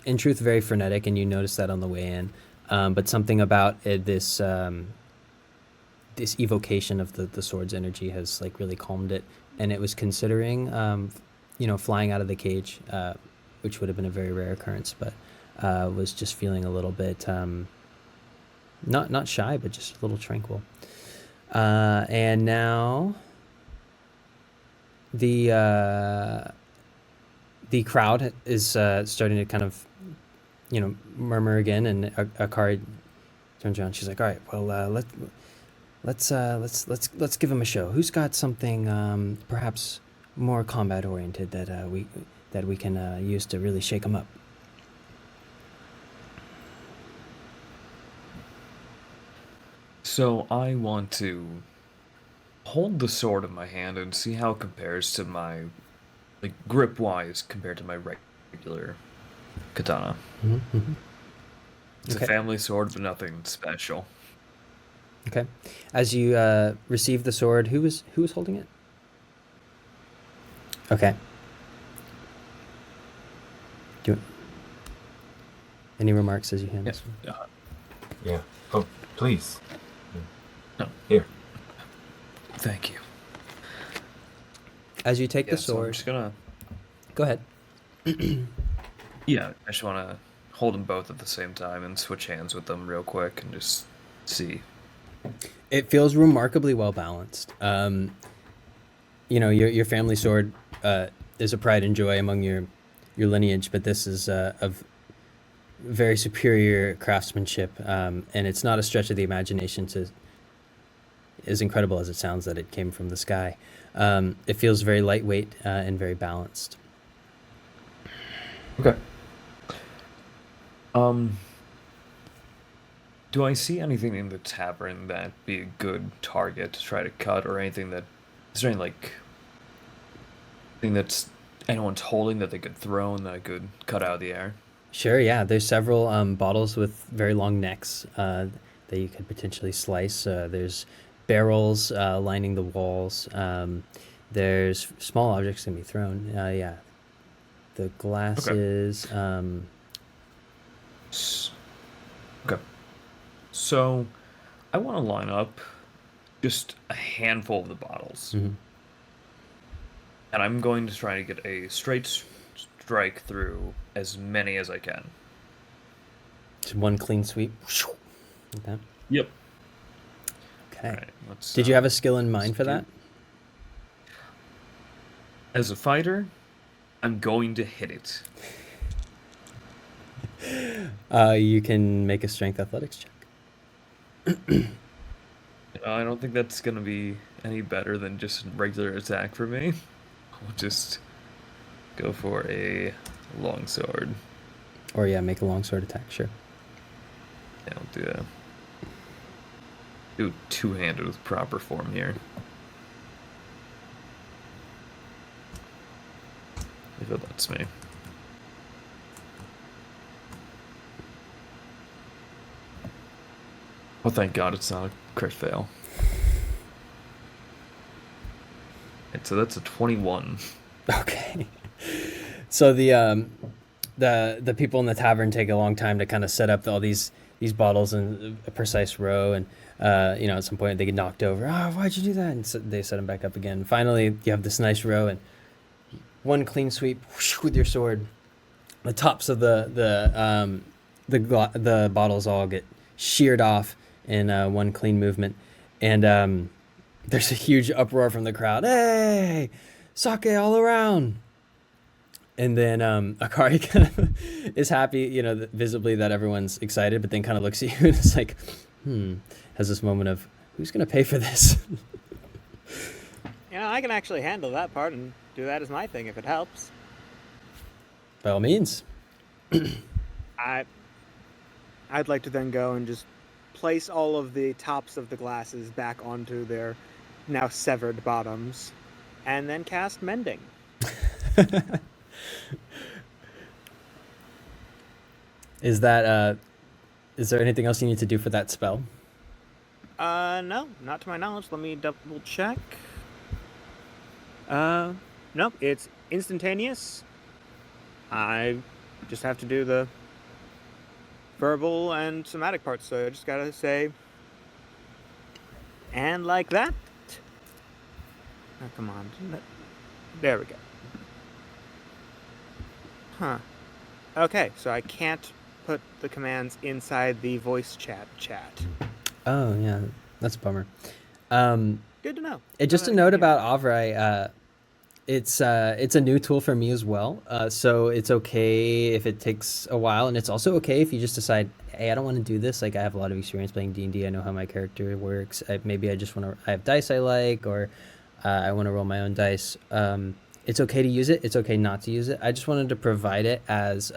in truth, very frenetic, and you notice that on the way in. But something about this this evocation of the sword's energy has like really calmed it, and it was considering, flying out of the cage, which would have been a very rare occurrence, but was just feeling a little bit not shy, but just a little tranquil. And now the crowd is starting to kind of, murmur again, and Akari turns around. She's like, "All right, well, let's give him a show. Who's got something perhaps more combat oriented that we can use to really shake him up?" So I want to hold the sword in my hand and see how it compares to my, like, grip wise compared to my regular katana. Mm-hmm. It's Okay. a family sword, but nothing special. Okay. As you receive the sword, who was holding it? Okay. Do you, any remarks as you hand this one? Yeah. Oh, please. No. Here. Thank you. As you take Yeah, the so I'm sword, just gonna. go ahead. Yeah, I just want to hold them both at the same time and switch hands with them real quick and just see. It feels remarkably well balanced. Your family sword is a pride and joy among your lineage, but this is of very superior craftsmanship, and it's not a stretch of the imagination to, as incredible as it sounds, that it came from the sky. It feels very lightweight and very balanced. Okay. Do I see anything in the tavern that be a good target to try to cut, or anything that is there any like thing that's anyone's holding that they could throw and that I could cut out of the air? Sure, yeah. There's several bottles with very long necks that you could potentially slice. There's barrels lining the walls. There's small objects that can be thrown. Yeah. The glasses. Okay. So, I want to line up just a handful of the bottles, Mhm. and I'm going to try to get a straight strike through as many as I can. Just one clean sweep. Okay. Yep. Okay. All right. Let's. Did you have a skill in mind for that? As a fighter, I'm going to hit it. You can make a strength athletics check. I don't think that's gonna be any better than just a regular attack for me. I'll just go for a longsword. Or yeah, make a longsword attack, sure. Yeah, I'll do that. Do two-handed with proper form here. If it lets me. Well, thank God it's not a crit fail. And so that's a 21. Okay. So the people in the tavern take a long time to kind of set up all these bottles in a precise row, and at some point they get knocked over. Oh, why'd you do that? And so they set them back up again. Finally, you have this nice row, and one clean sweep whoosh, with your sword. The tops of the bottles all get sheared off in one clean movement, and there's a huge uproar from the crowd. Hey, sake all around! And then Akari kind of is happy, visibly that everyone's excited, but then kind of looks at you and it's like, has this moment of, who's going to pay for this? I can actually handle that part and do that as my thing if it helps. By all means. I'd like to then go and just place all of the tops of the glasses back onto their now severed bottoms, and then cast Mending. Is there anything else you need to do for that spell? No, not to my knowledge. Let me double check. Nope, it's instantaneous. I just have to do the verbal and somatic parts, so I just gotta say, and like that. Oh, come on. There we go. Huh. Okay, so I can't put the commands inside the voice chat. Oh, yeah, that's a bummer. Good to know. Just a note about Avrai. It's a new tool for me as well, so it's okay if it takes a while, and it's also okay if you just decide, hey, I don't want to do this. Like, I have a lot of experience playing D&D. I know how my character works. Maybe I just want to. I have dice I like, or I want to roll my own dice. It's okay to use it. It's okay not to use it. I just wanted to provide it as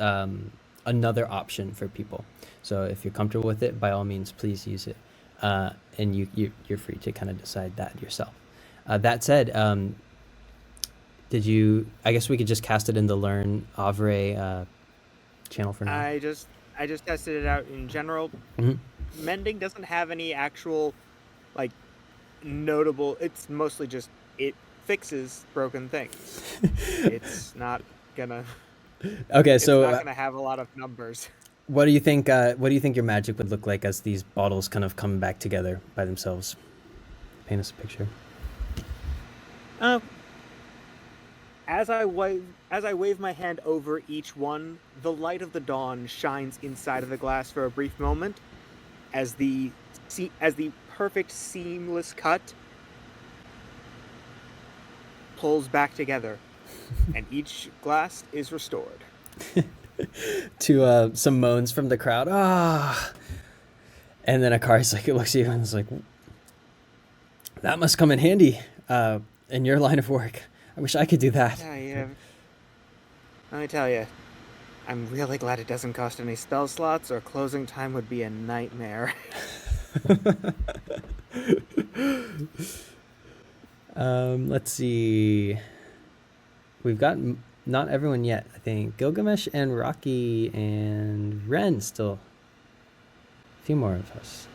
another option for people. So if you're comfortable with it, by all means, please use it, and you're free to kind of decide that yourself. That said. I guess we could just cast it in the Learn Avray channel for now. I just tested it out in general. Mm-hmm. Mending doesn't have any actual, notable. It's mostly just it fixes broken things. It's not gonna. Okay, it's so not gonna have a lot of numbers. What do you think? What do you think your magic would look like as these bottles kind of come back together by themselves? Paint us a picture. As I wave my hand over each one, the light of the dawn shines inside of the glass for a brief moment, as the perfect seamless cut pulls back together, and each glass is restored. To some moans from the crowd. And then Akari's like, it looks at you and is like, that must come in handy in your line of work. I wish I could do that. Yeah. Let me tell you, I'm really glad it doesn't cost any spell slots, or closing time would be a nightmare. Let's see. We've got not everyone yet, I think. Gilgamesh and Rocky and Ren still. A few more of us.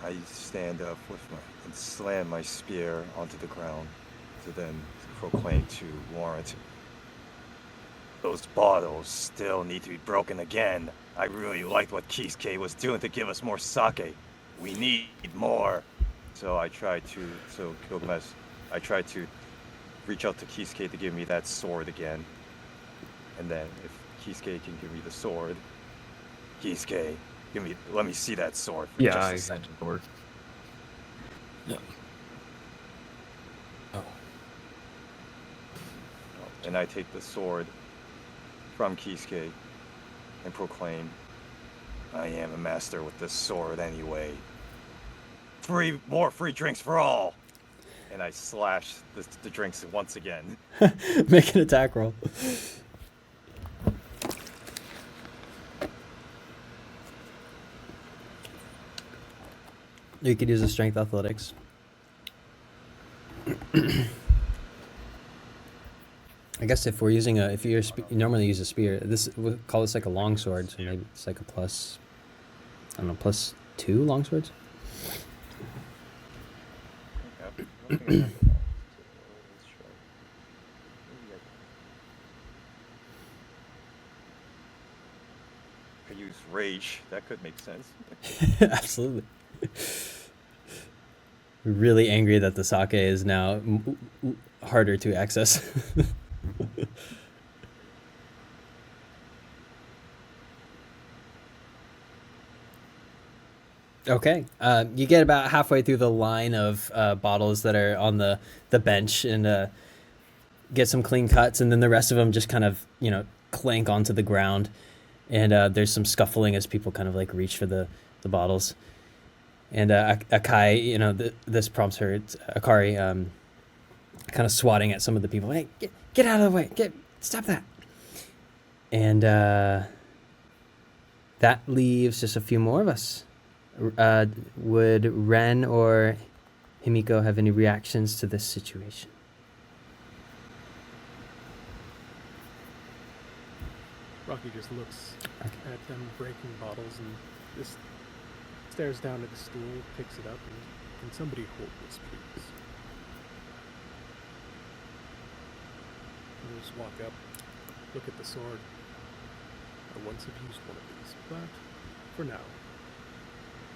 I stand up and slam my spear onto the ground to then proclaim to Warrant, those bottles still need to be broken again. I really liked what Kisuke was doing to give us more sake. We need more. So Gilgamesh, I tried to reach out to Kisuke to give me that sword again. And then if Kisuke can give me the sword, Kisuke, let me see that sword for just a second. Sword. Yeah. Oh. And I take the sword from Kisuke and proclaim, I am a master with this sword anyway. More free drinks for all! And I slash the drinks once again. Make an attack roll. You could use a strength athletics. I guess if we're using if you normally use a spear, we'll call this like a long sword, so maybe it's like a plus, I don't know, +2 long swords. Could use rage. That could make sense. Absolutely. Really angry that the sake is now harder to access. Okay, you get about halfway through the line of bottles that are on the bench and get some clean cuts, and then the rest of them just kind of, clank onto the ground, and there's some scuffling as people kind of like reach for the bottles. And Akai, this prompts her, it's Akari, kind of swatting at some of the people. Hey, get out of the way! Stop that! And that leaves just a few more of us. Would Ren or Himiko have any reactions to this situation? Rocky just looks at them breaking bottles and just stares down at the stool, picks it up, and can somebody hold this, please? And just walk up, look at the sword. I once have used one of these, but for now.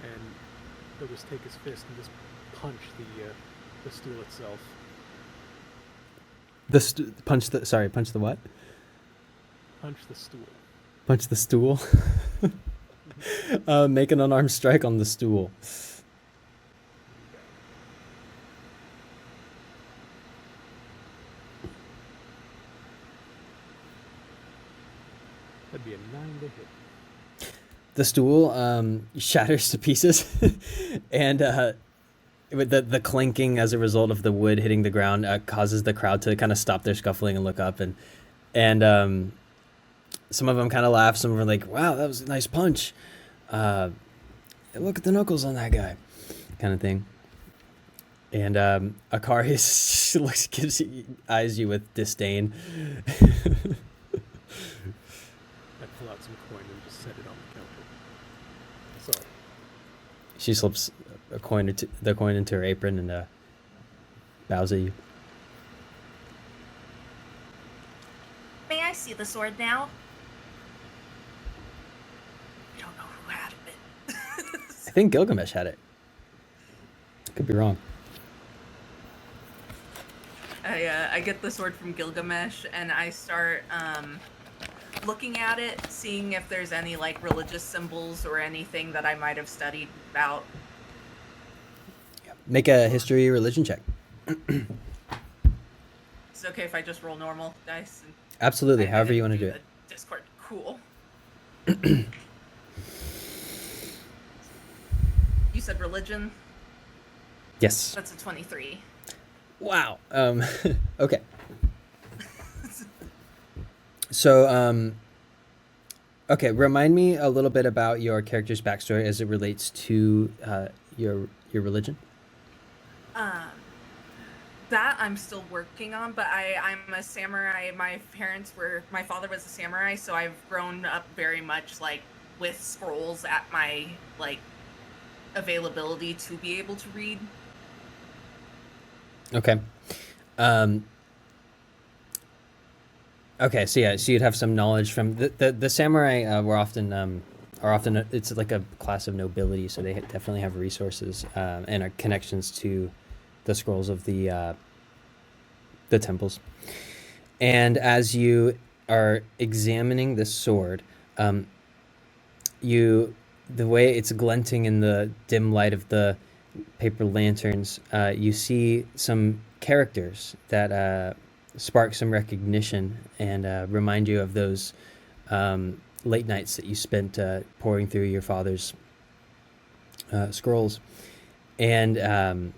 And he'll just take his fist and just punch the stool itself. Punch the what? Punch the stool. Punch the stool? Make an unarmed strike on the stool. That'd be a 9 to hit. The stool shatters to pieces, and with the clinking as a result of the wood hitting the ground causes the crowd to kind of stop their scuffling and look up, and some of them kind of laugh. Some of them are like, "Wow, that was a nice punch. Look at the knuckles on that guy," kind of thing. And Akari eyes you with disdain. I pull out some coin and just set it on the counter. Sorry. She slips the coin into her apron and bows at you. May I see the sword now? I don't know who had it. I think Gilgamesh had it. Could be wrong. I get the sword from Gilgamesh and I start looking at it, seeing if there's any like religious symbols or anything that I might have studied about. Make a history religion check. Is it okay if I just roll normal dice? Absolutely, however you want to do it. Discord, cool. You said religion? Yes. That's a 23. Wow. Okay. So, okay, remind me a little bit about your character's backstory as it relates to your religion. That I'm still working on, but I'm a samurai. My father was a samurai, so I've grown up very much like with scrolls at my like availability to be able to read. Okay. Okay, so you'd have some knowledge from the samurai are often it's like a class of nobility, so they definitely have resources and are connections to the scrolls of the temples. And as you are examining this sword, the way it's glinting in the dim light of the paper lanterns, you see some characters that spark some recognition and remind you of those late nights that you spent pouring through your father's scrolls, and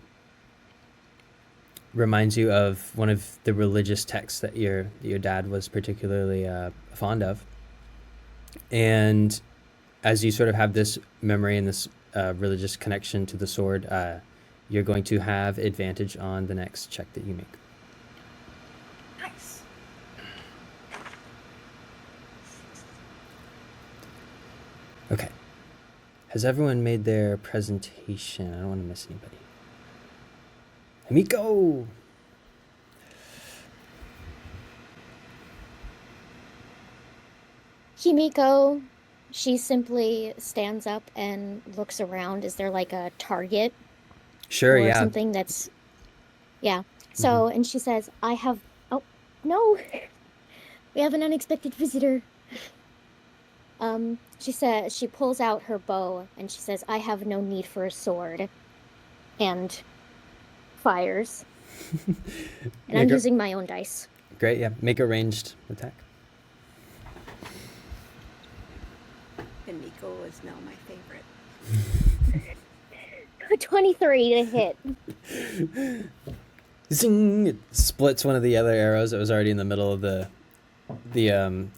reminds you of one of the religious texts that your dad was particularly fond of. And as you sort of have this memory and this religious connection to the sword, you're going to have advantage on the next check that you make. Nice. Has everyone made their presentation? I don't want to miss anybody. Himiko! Himiko, she simply stands up and looks around. Is there like a target Sure, or yeah. something that's, yeah. So, and she says, oh, no, we have an unexpected visitor. She pulls out her bow and she says, I have no need for a sword. And fires. And I'm Make a- using my own dice. Great, yeah. Make a ranged attack. And Miko is now my favorite. 23 to hit. Zing! It splits one of the other arrows that was already in the middle of the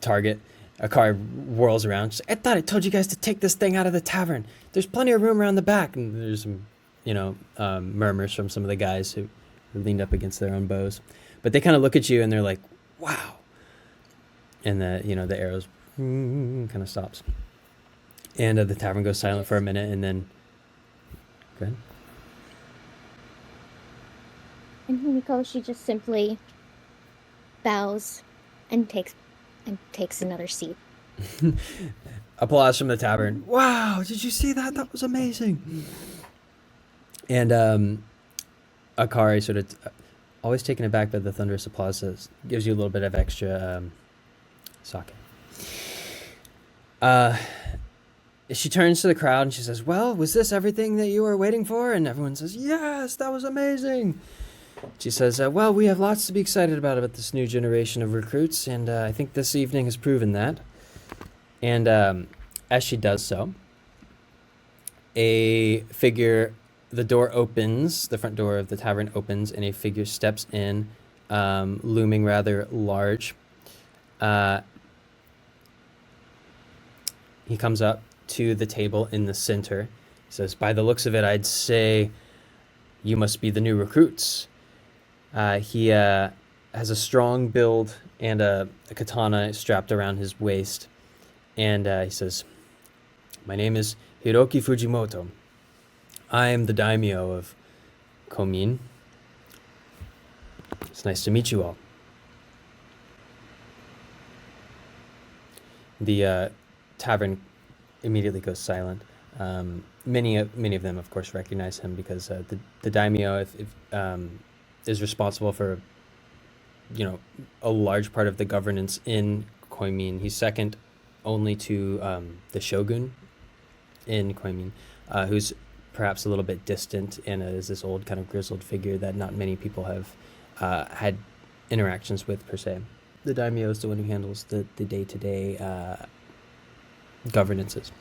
target. A car whirls around. She's like, I thought I told you guys to take this thing out of the tavern. There's plenty of room around the back. And there's some, murmurs from some of the guys who leaned up against their own bows. But they kind of look at you and they're like, wow. And the arrows kind of stops. And the tavern goes silent for a minute and then, go ahead. And Himiko, she just simply bows and takes another seat. Applause from the tavern. Wow, did you see that? That was amazing. And Akari sort of, always taken aback by the thunderous applause, gives you a little bit of extra sake. She turns to the crowd and she says, well, was this everything that you were waiting for? And everyone says, yes, that was amazing. She says, well, we have lots to be excited about this new generation of recruits, and I think this evening has proven that. And as she does so, a figure, the door opens, the front door of the tavern opens, and a figure steps in, looming rather large. He comes up to the table in the center. He says, by the looks of it, I'd say you must be the new recruits. He has a strong build and a katana strapped around his waist. And he says, my name is Hiroki Fujimoto. I am the daimyo of Komin. It's nice to meet you all. The tavern immediately goes silent. Many of them, of course, recognize him because the daimyo is responsible for, a large part of the governance in Koimin. He's second only to the shogun in Koimin, who's perhaps a little bit distant and is this old kind of grizzled figure that not many people have had interactions with per se. The daimyo is the one who handles the day-to-day governances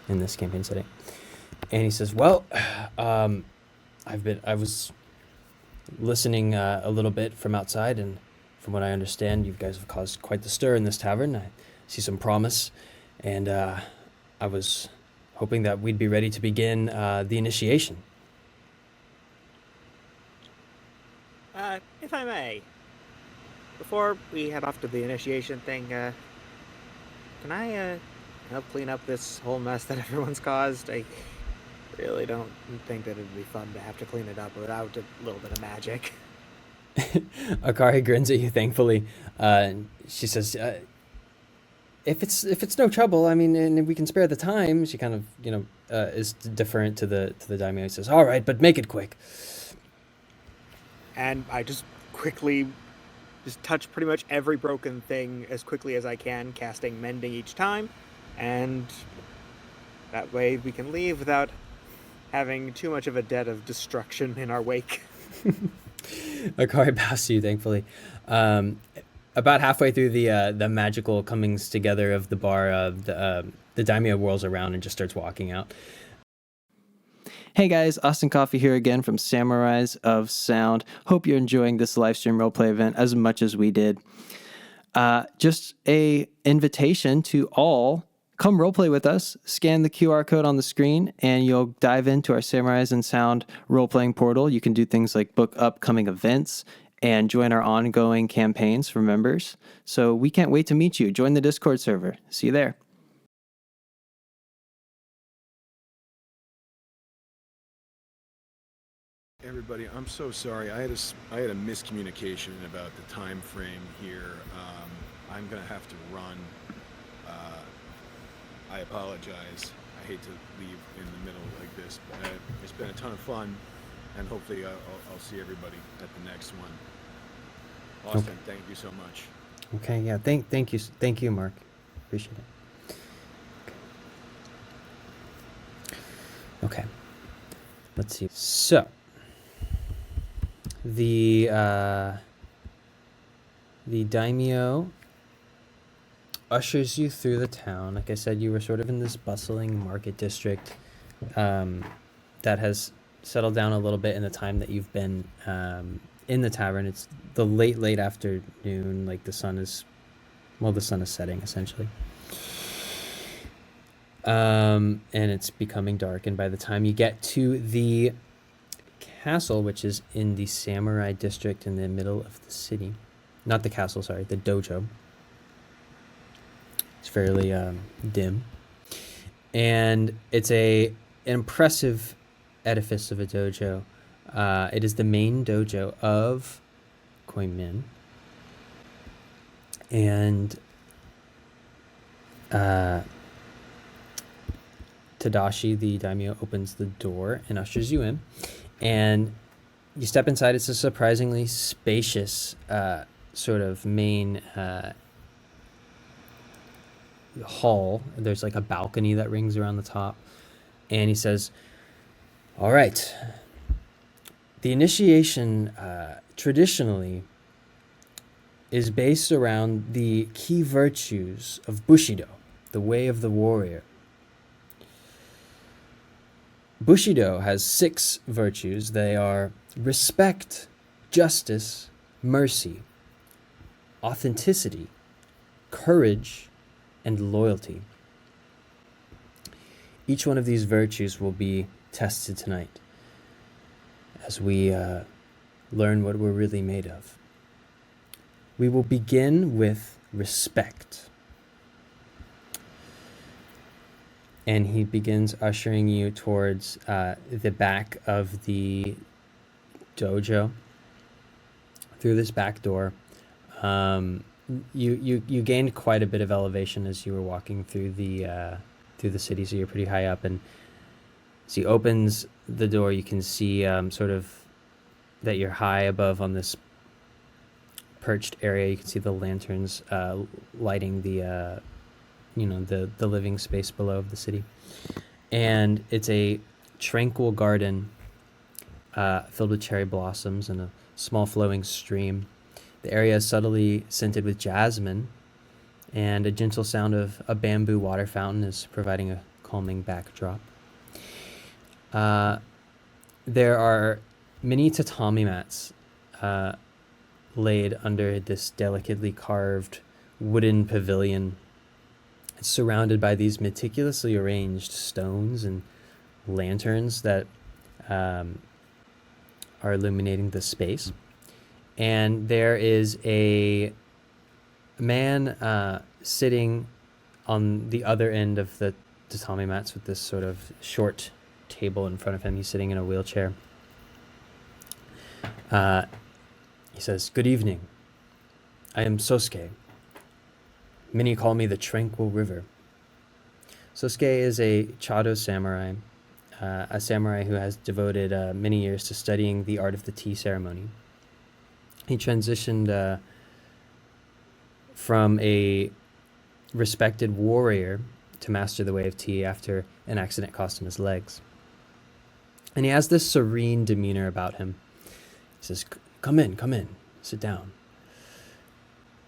in this campaign setting. And he says, well, I was listening a little bit from outside, and from what I understand, you guys have caused quite the stir in this tavern. I see some promise, and I was hoping that we'd be ready to begin the initiation. If I may, before we head off to the initiation thing, can I help clean up this whole mess that everyone's caused? I really don't think that it'd be fun to have to clean it up without a little bit of magic. Akari grins at you thankfully. She says, if it's no trouble, I mean, and we can spare the time. She kind of, is deferent to the daimyo. He says, all right, but make it quick. And I just quickly just touch pretty much every broken thing as quickly as I can, casting mending each time, and that way we can leave without having too much of a debt of destruction in our wake. Akari bows to you, thankfully. About halfway through the magical comings together of the bar, the daimyo whirls around and just starts walking out. Hey guys, Austin Coffee here again from Samurais of Sound. Hope you're enjoying this livestream roleplay event as much as we did. Just a invitation to all, come roleplay with us, scan the QR code on the screen, and you'll dive into our Samurais and Sound role-playing portal. You can do things like book upcoming events and join our ongoing campaigns for members. So we can't wait to meet you. Join the Discord server. See you there. everybody. I'm so sorry. I had a miscommunication about the time frame here. I'm gonna have to run. I apologize. I hate to leave in the middle like this, but it's been a ton of fun, and hopefully I'll see everybody at the next one. Austin, Okay. thank you so much. Okay, yeah. Thank you, Mark. Appreciate it. Okay. Let's see. So the daimyo ushers you through the town. Like I said, you were sort of in this bustling market district that has settled down a little bit in the time that you've been in the tavern. It's the late afternoon, like the sun is setting essentially. And it's becoming dark, and by the time you get to the castle, which is in the samurai district in the middle of the city, not the castle, sorry, the dojo. It's fairly dim, and it's an impressive edifice of a dojo. It is the main dojo of Koimin, and Tadashi, the daimyo, opens the door and ushers you in, and you step inside. It's a surprisingly spacious sort of main hall. There's like a balcony that rings around the top, and he says, all right, the initiation traditionally is based around the key virtues of Bushido, the way of the warrior. Bushido has 6 virtues. They are respect, justice, mercy, authenticity, courage, and loyalty. Each one of these virtues will be tested tonight as we learn what we're really made of. We will begin with respect. And he begins ushering you towards the back of the dojo. Through this back door, you gained quite a bit of elevation as you were walking through the city, so you're pretty high up. And as he opens the door, you can see sort of that you're high above on this perched area. You can see the lanterns lighting the the living space below of the city. And it's a tranquil garden filled with cherry blossoms and a small flowing stream. The area is subtly scented with jasmine, and a gentle sound of a bamboo water fountain is providing a calming backdrop. There are many tatami mats laid under this delicately carved wooden pavilion. It's surrounded by these meticulously arranged stones and lanterns that are illuminating the space. And there is a man sitting on the other end of the tatami mats with this sort of short table in front of him. He's sitting in a wheelchair. He says, "Good evening. I am Sosuke. Many call me the Tranquil River." Sosuke is a Chado samurai, a samurai who has devoted many years to studying the art of the tea ceremony. He transitioned from a respected warrior to master the way of tea after an accident cost him his legs. And he has this serene demeanor about him. He says, come in, sit down.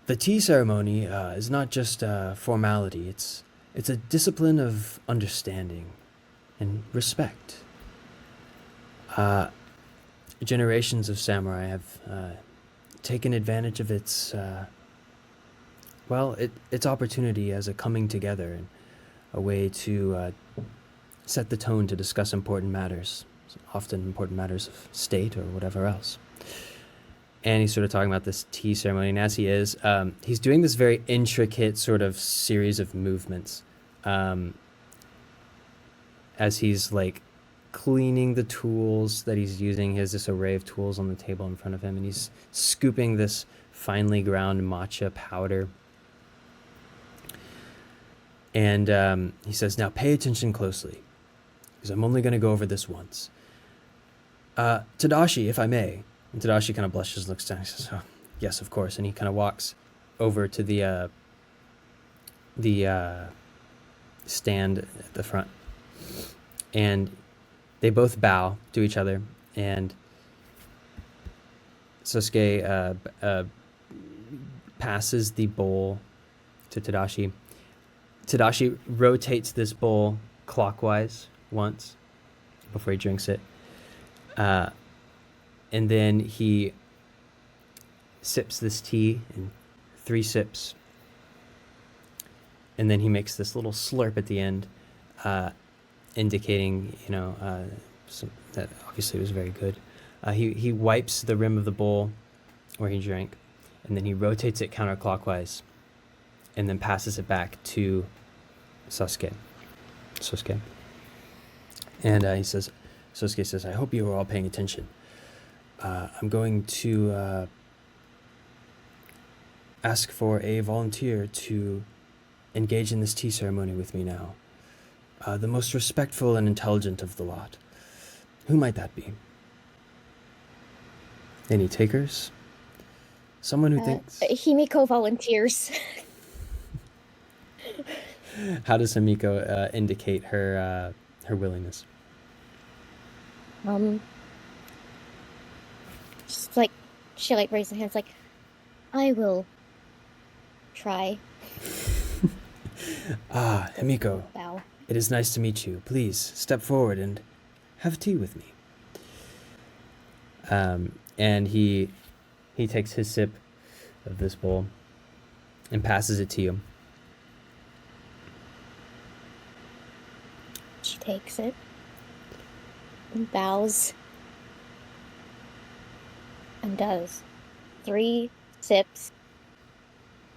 The tea ceremony is not just a formality. It's a discipline of understanding and respect. Generations of samurai have taken advantage of its opportunity as a coming together and a way to set the tone to discuss important matters, often important matters of state or whatever else. And he's sort of talking about this tea ceremony, and as he is, he's doing this very intricate sort of series of movements as he's like cleaning the tools that he's using. He has this array of tools on the table in front of him, and he's scooping this finely ground matcha powder. And he says, now pay attention closely, because I'm only going to go over this once. Tadashi, if I may. And Tadashi kind of blushes, looks down, he says, oh, yes, of course. And he kind of walks over to the stand at the front. And they both bow to each other, and Sosuke passes the bowl to Tadashi. Tadashi rotates this bowl clockwise once before he drinks it. And then he sips this tea in 3 sips. And then he makes this little slurp at the end, indicating, that obviously it was very good. He wipes the rim of the bowl where he drank, and then he rotates it counterclockwise, and then passes it back to Sosuke. And Sosuke says, I hope you are all paying attention. I'm going to ask for a volunteer to engage in this tea ceremony with me now. The most respectful and intelligent of the lot. Who might that be? Any takers? Someone who thinks... Himiko volunteers. How does Himiko indicate her willingness? Just like, she raises her hands like, I will try. Himiko. Bow. It is nice to meet you. Please step forward and have tea with me. And he takes his sip of this bowl and passes it to you. She takes it and bows and does 3 sips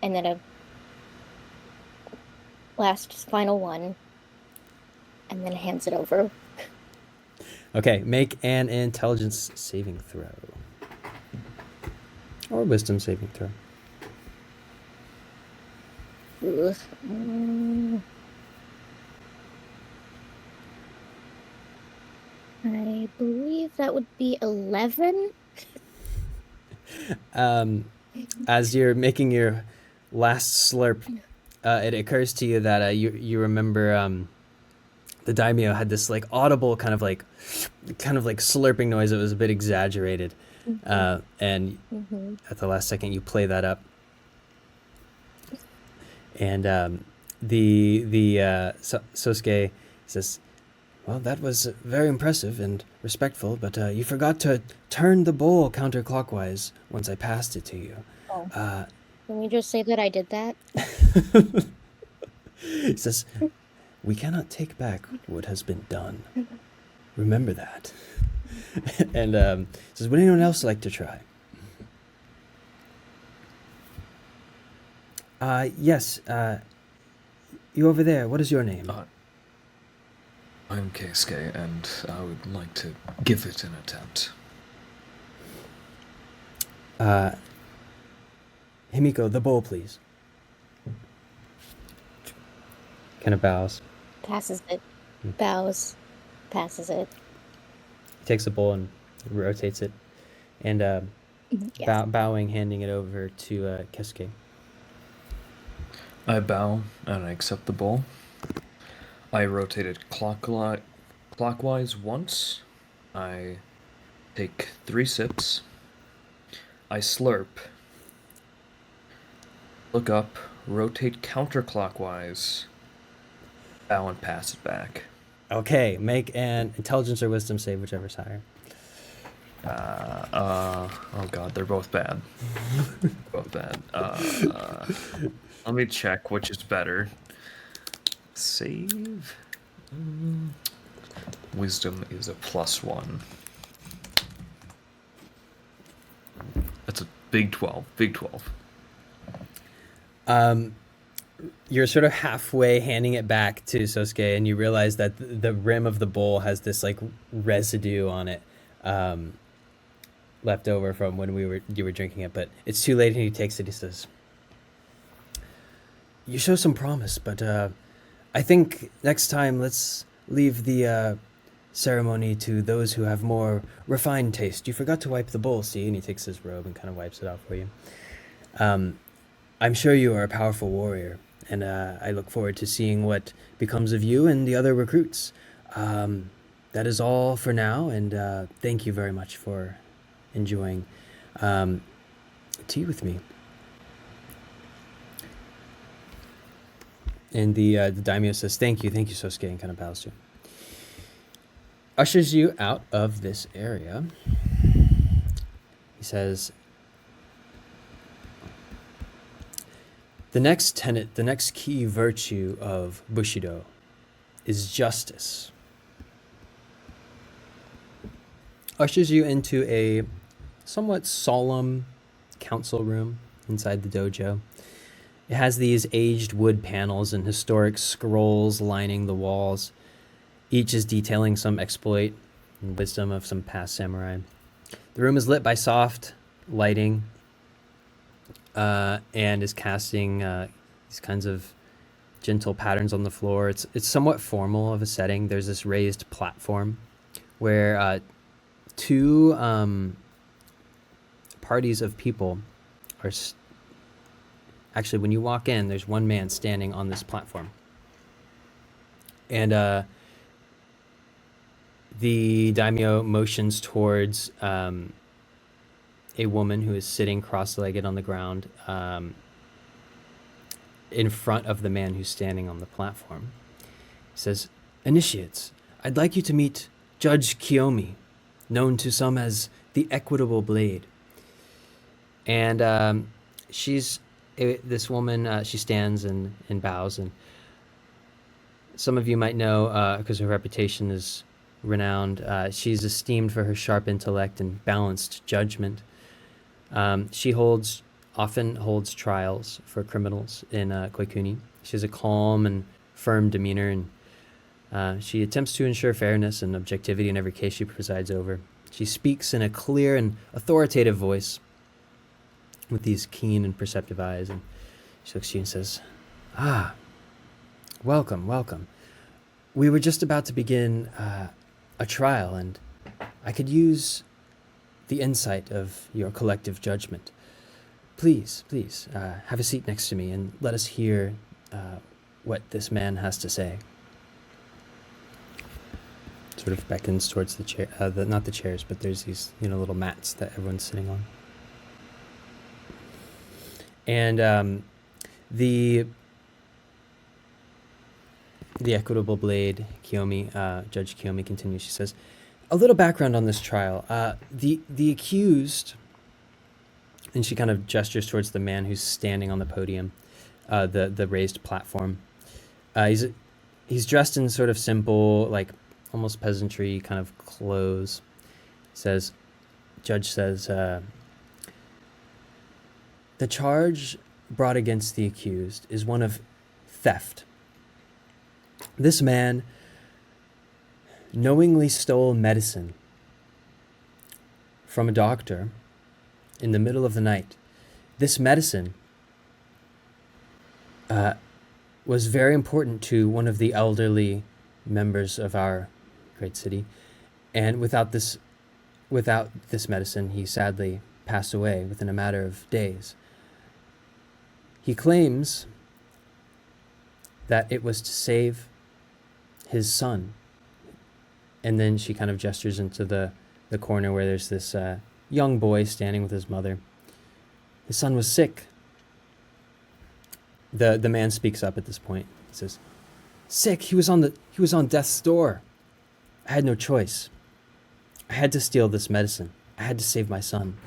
and then a final one, and then hands it over. Okay, make an intelligence saving throw. Or wisdom saving throw. Ugh. I believe that would be 11. As you're making your last slurp, it occurs to you that you remember the daimyo had this audible kind of like slurping noise that was a bit exaggerated, and at the last second you play that up, and Sosuke says, well, that was very impressive and respectful, but you forgot to turn the bowl counterclockwise once I passed it to you. Oh. Can you just say that I did that? He says, we cannot take back what has been done. Remember that. And says, would anyone else like to try? Yes. You over there, what is your name? I'm Keisuke, and I would like to give it an attempt. Himiko, the bowl, please. Kind of bows. Passes it. Bows. Passes it. He takes the bowl and rotates it, and Yes. bowing, handing it over to Keisuke. I bow and I accept the bowl. I rotate it clockwise once. I take 3 sips. I slurp. Look up, rotate counterclockwise. Bow and pass it back. Okay, make an intelligence or wisdom save, whichever's higher. Oh god, they're both bad. Both bad. Let me check which is better. Save? Wisdom is a +1. That's a big 12. Big 12. you're sort of halfway handing it back to Sosuke, and you realize that the rim of the bowl has this like residue on it, left over from when you were drinking it. But it's too late, and he takes it. He says, "You show some promise, but I think next time let's leave the ceremony to those who have more refined taste. You forgot to wipe the bowl, see?" And he takes his robe and kind of wipes it off for you. I'm sure you are a powerful warrior, and I look forward to seeing what becomes of you and the other recruits. That is all for now, and thank you very much for enjoying tea with me. And the daimyo says, thank you, Sosuke, and kind of bows to him. Ushers you out of this area. He says, the next tenet, the next key virtue of Bushido is justice. Ushers you into a somewhat solemn council room inside the dojo. It has these aged wood panels and historic scrolls lining the walls. Each is detailing some exploit and wisdom of some past samurai. The room is lit by soft lighting and is casting these kinds of gentle patterns on the floor. It's somewhat formal of a setting. There's this raised platform where two parties of people are actually, when you walk in, there's one man standing on this platform. And the daimyo motions towards a woman who is sitting cross-legged on the ground in front of the man who's standing on the platform. He says, "Initiates, I'd like you to meet Judge Kiyomi, known to some as the Equitable Blade." And this woman, she stands and bows, and some of you might know, because her reputation is renowned, she's esteemed for her sharp intellect and balanced judgment. She often holds trials for criminals in Koikuni. She has a calm and firm demeanor, and she attempts to ensure fairness and objectivity in every case she presides over. She speaks in a clear and authoritative voice with these keen and perceptive eyes, and she looks at you and says, "Ah, welcome, welcome. We were just about to begin a trial, and I could use the insight of your collective judgment. Please, have a seat next to me and let us hear what this man has to say." Sort of beckons towards the chair, not the chairs, but there's these little mats that everyone's sitting on. And the Equitable Blade, Kiyomi, Judge Kiyomi continues. She says, "A little background on this trial. The accused," and she kind of gestures towards the man who's standing on the podium, the raised platform. He's dressed in sort of simple, like almost peasantry kind of clothes. Judge says, "The charge brought against the accused is one of theft. This man knowingly stole medicine from a doctor in the middle of the night. This medicine was very important to one of the elderly members of our great city, and without this medicine, he sadly passed away within a matter of days. He claims that it was to save his son." And then she kind of gestures into the corner where there's this young boy standing with his mother. "His son was sick." The man speaks up at this point. He says, "Sick. He was on death's door. I had no choice. I had to steal this medicine. I had to save my son.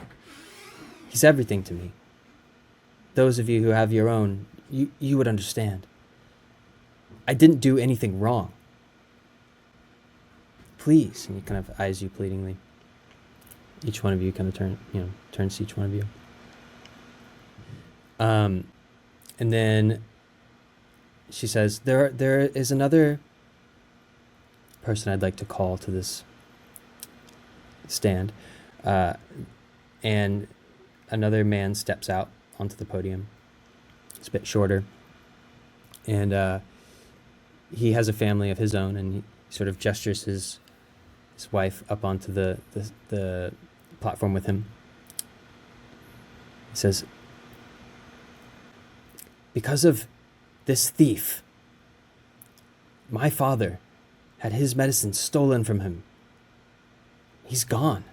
He's everything to me. Those of you who have your own, you would understand. I didn't do anything wrong. Please," and he kind of eyes you pleadingly. Each one of you kind of turns to each one of you. And then she says, there is another person I'd like to call to this stand. And another man steps out onto the podium. It's a bit shorter. And he has a family of his own, and he sort of gestures his wife up onto the platform with him. He says, because of this thief, my father had his medicine stolen from him. He's gone.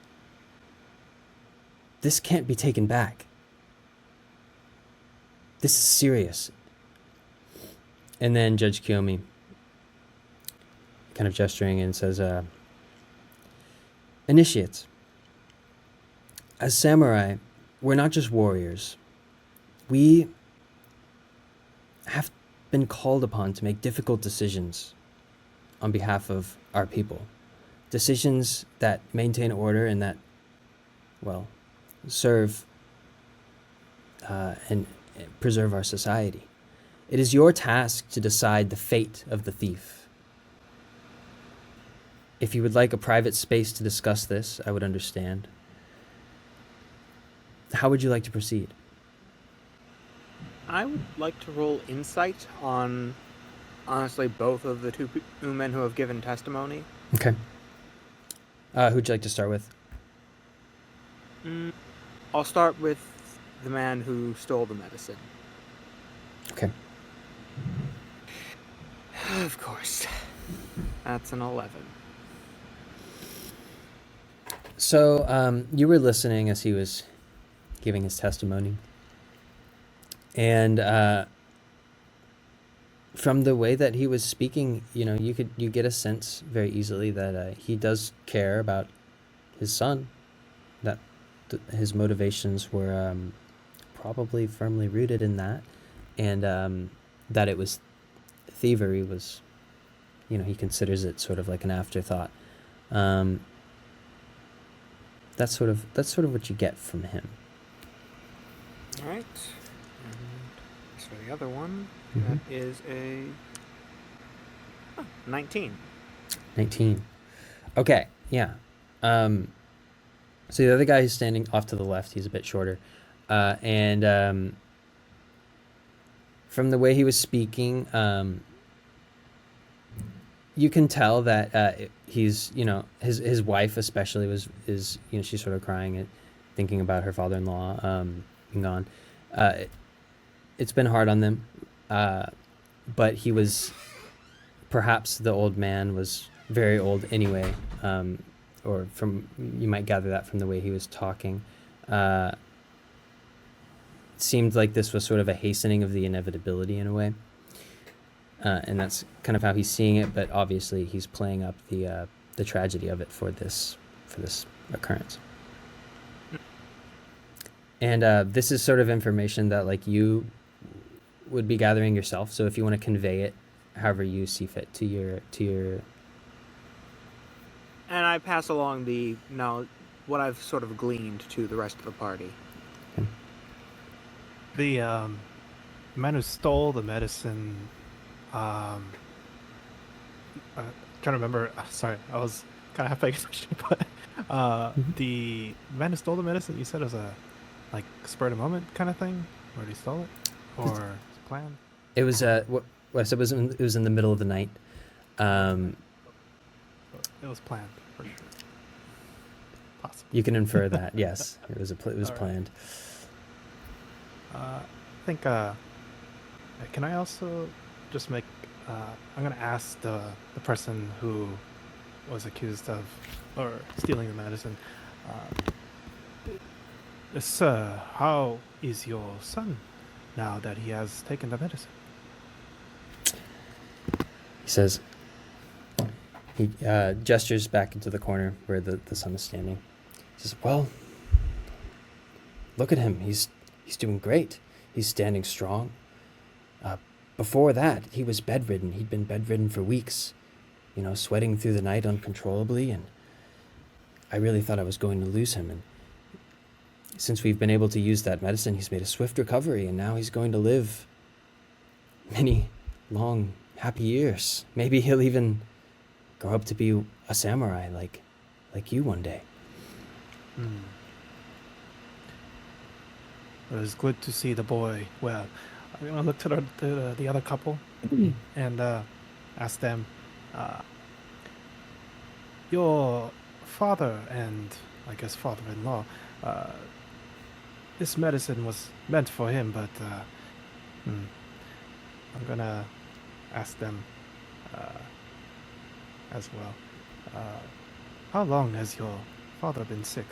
This can't be taken back. This is serious. And then Judge Kiyomi, kind of gesturing and says, initiates, as samurai, we're not just warriors. We have been called upon to make difficult decisions on behalf of our people. Decisions that maintain order and that, well, serve and preserve our society. It is your task to decide the fate of the thief. If you would like a private space to discuss this, I would understand. How would you like to proceed? I would like to roll insight on, honestly, both of the two men who have given testimony. Okay. Who'd you like to start with? I'll start with the man who stole the medicine. Okay. Of course. That's an 11. So you were listening as he was giving his testimony. And from the way that he was speaking, you get a sense very easily that he does care about his son, that his motivations were probably firmly rooted in that, and that it was thievery was, he considers it sort of like an afterthought. That's sort of what you get from him. All right. And as for the other one, Mhm. that is a 19. 19. Okay, yeah. So the other guy who's standing off to the left, he's a bit shorter. And from the way he was speaking, you can tell that he's, his wife especially is she's sort of crying and thinking about her father-in-law being gone. It's been hard on them, but he was, perhaps the old man was very old anyway, or you might gather that from the way he was talking. It seemed like this was sort of a hastening of the inevitability in a way. And that's kind of how he's seeing it, but obviously he's playing up the tragedy of it for this occurrence. And this is sort of information that like you would be gathering yourself. So if you want to convey it, however you see fit to your. And I pass along the knowledge, what I've sort of gleaned to the rest of the party. The man who stole the medicine. I'm trying to remember. Sorry, I was kind of half paying attention, but the man who stole the medicine, you said it was a like spur of the moment kind of thing, where he stole it, or was it planned? It was what I said was it was in the middle of the night. It was planned for sure. Possible. You can infer that. Yes, it was All planned. Right. I think. Can I also just make? I'm gonna ask the person who was accused of or stealing the medicine. Sir, how is your son now that he has taken the medicine? He says, he gestures back into the corner where the son is standing. He says, well, look at him. He's doing great. He's standing strong. Before that, he was bedridden. He'd been bedridden for weeks, sweating through the night uncontrollably, and I really thought I was going to lose him. And since we've been able to use that medicine, he's made a swift recovery, and now he's going to live many, long, happy years. Maybe he'll even grow up to be a samurai like you one day. Hmm. It was good to see the boy well. I'm gonna look to the other couple and ask them, uh, your father and I guess father-in-law, uh, this medicine was meant for him, but I'm gonna ask them as well. How long has your father been sick?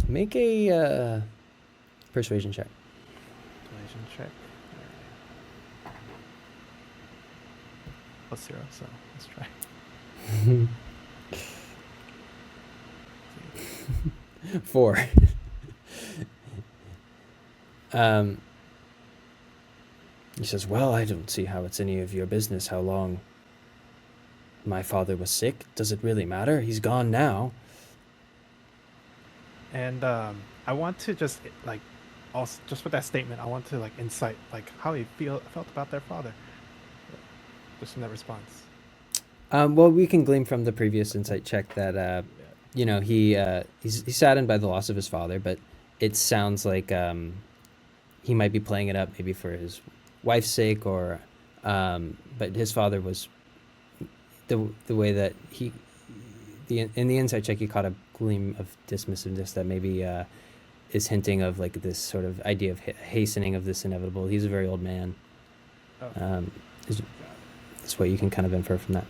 Make a persuasion check. Persuasion check. Plus 0, so let's try. Four. He says, well, I don't see how it's any of your business how long my father was sick. Does it really matter? He's gone now. And I want to just also just with that statement, I want to insight how he felt about their father, just in that response. Well, we can glean from the previous insight check that he's saddened by the loss of his father, but it sounds like he might be playing it up maybe for his wife's sake, or but his father was the way that in the insight check he caught a gleam of dismissiveness that maybe is hinting of this sort of idea of hastening of this inevitable. He's a very old man. That's what you can kind of infer from that.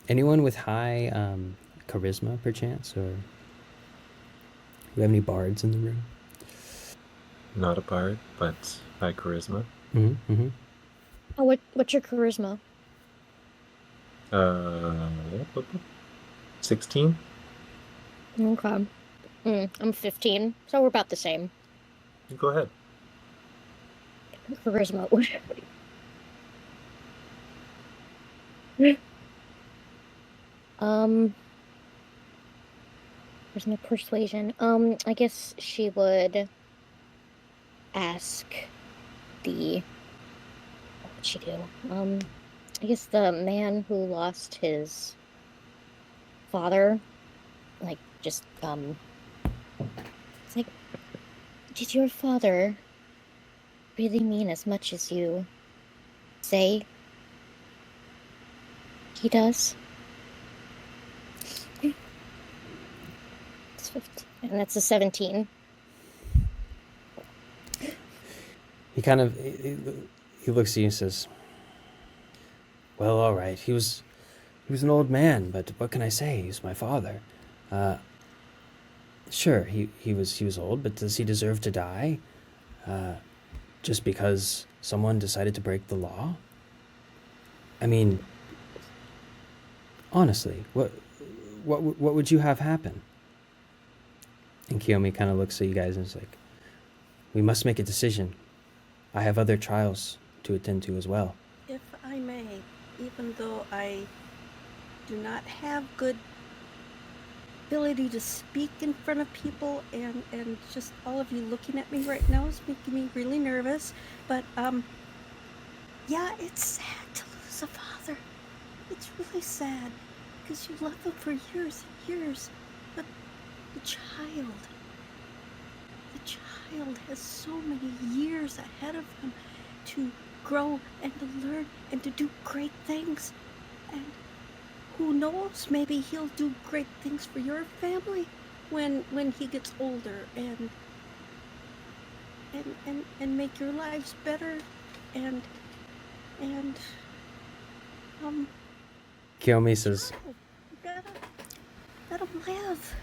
Anyone with high charisma, perchance, or do we have any bards in the room? Not a bard, but high charisma. Oh, what's your charisma? 16. Okay. I'm 15, so we're about the same. Go ahead. Charisma. There's no persuasion. I guess she would ask what would she do? I guess the man who lost his father, it's like, did your father really mean as much as you say he does? It's 15, and that's a 17. He kind of he looks at you and says, well, all right, he was an old man, but what can I say? He's my father. Sure, he was old, but does he deserve to die just because someone decided to break the law? I mean, honestly, what would you have happen? And Kiyomi kind of looks at you guys and is like, we must make a decision. I have other trials to attend to as well. If I may, even though I do not have good ability to speak in front of people, and just all of you looking at me right now is making me really nervous, but yeah, it's sad to lose a father. It's really sad, because you love him for years and years, but the child has so many years ahead of him to grow and to learn and to do great things, and who knows, maybe he'll do great things for your family when he gets older, and make your lives better, and Kiyomi says, you gotta let him live.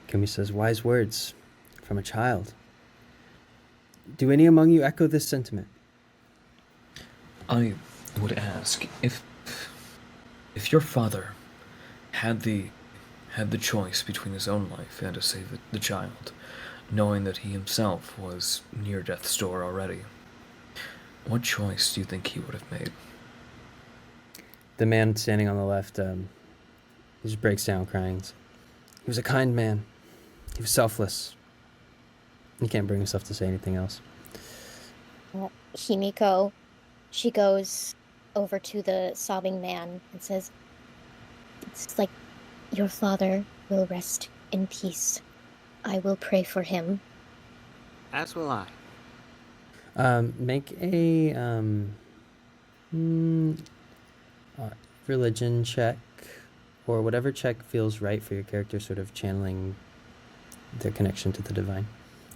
Kiyomi says, wise words from a child. Do any among you echo this sentiment? I would ask if your father had the choice between his own life and to save the child, knowing that he himself was near death's door already, what choice do you think he would have made? The man standing on the left he just breaks down crying. He was a kind man. He was selfless. You can't bring yourself to say anything else. Himiko, she goes over to the sobbing man and says, "It's like your father will rest in peace. I will pray for him." As will I. Make a religion check, or whatever check feels right for your character, sort of channeling their connection to the divine.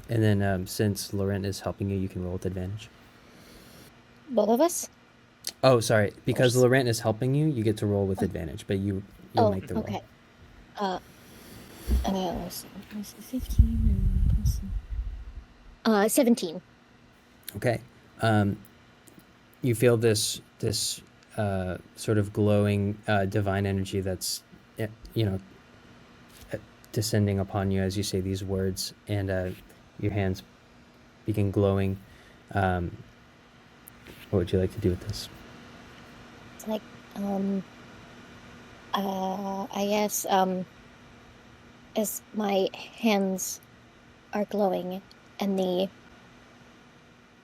And then since Laurent is helping you, you can roll with advantage. Both of us? Oh, sorry. Because Oops. Laurent is helping you, you get to roll with advantage, but you'll make the roll. Okay. Let's see, 15 and 17. Okay. You feel this sort of glowing divine energy that's descending upon you as you say these words, and your hands begin glowing. What would you like to do with this? It's like, I guess, as my hands are glowing and the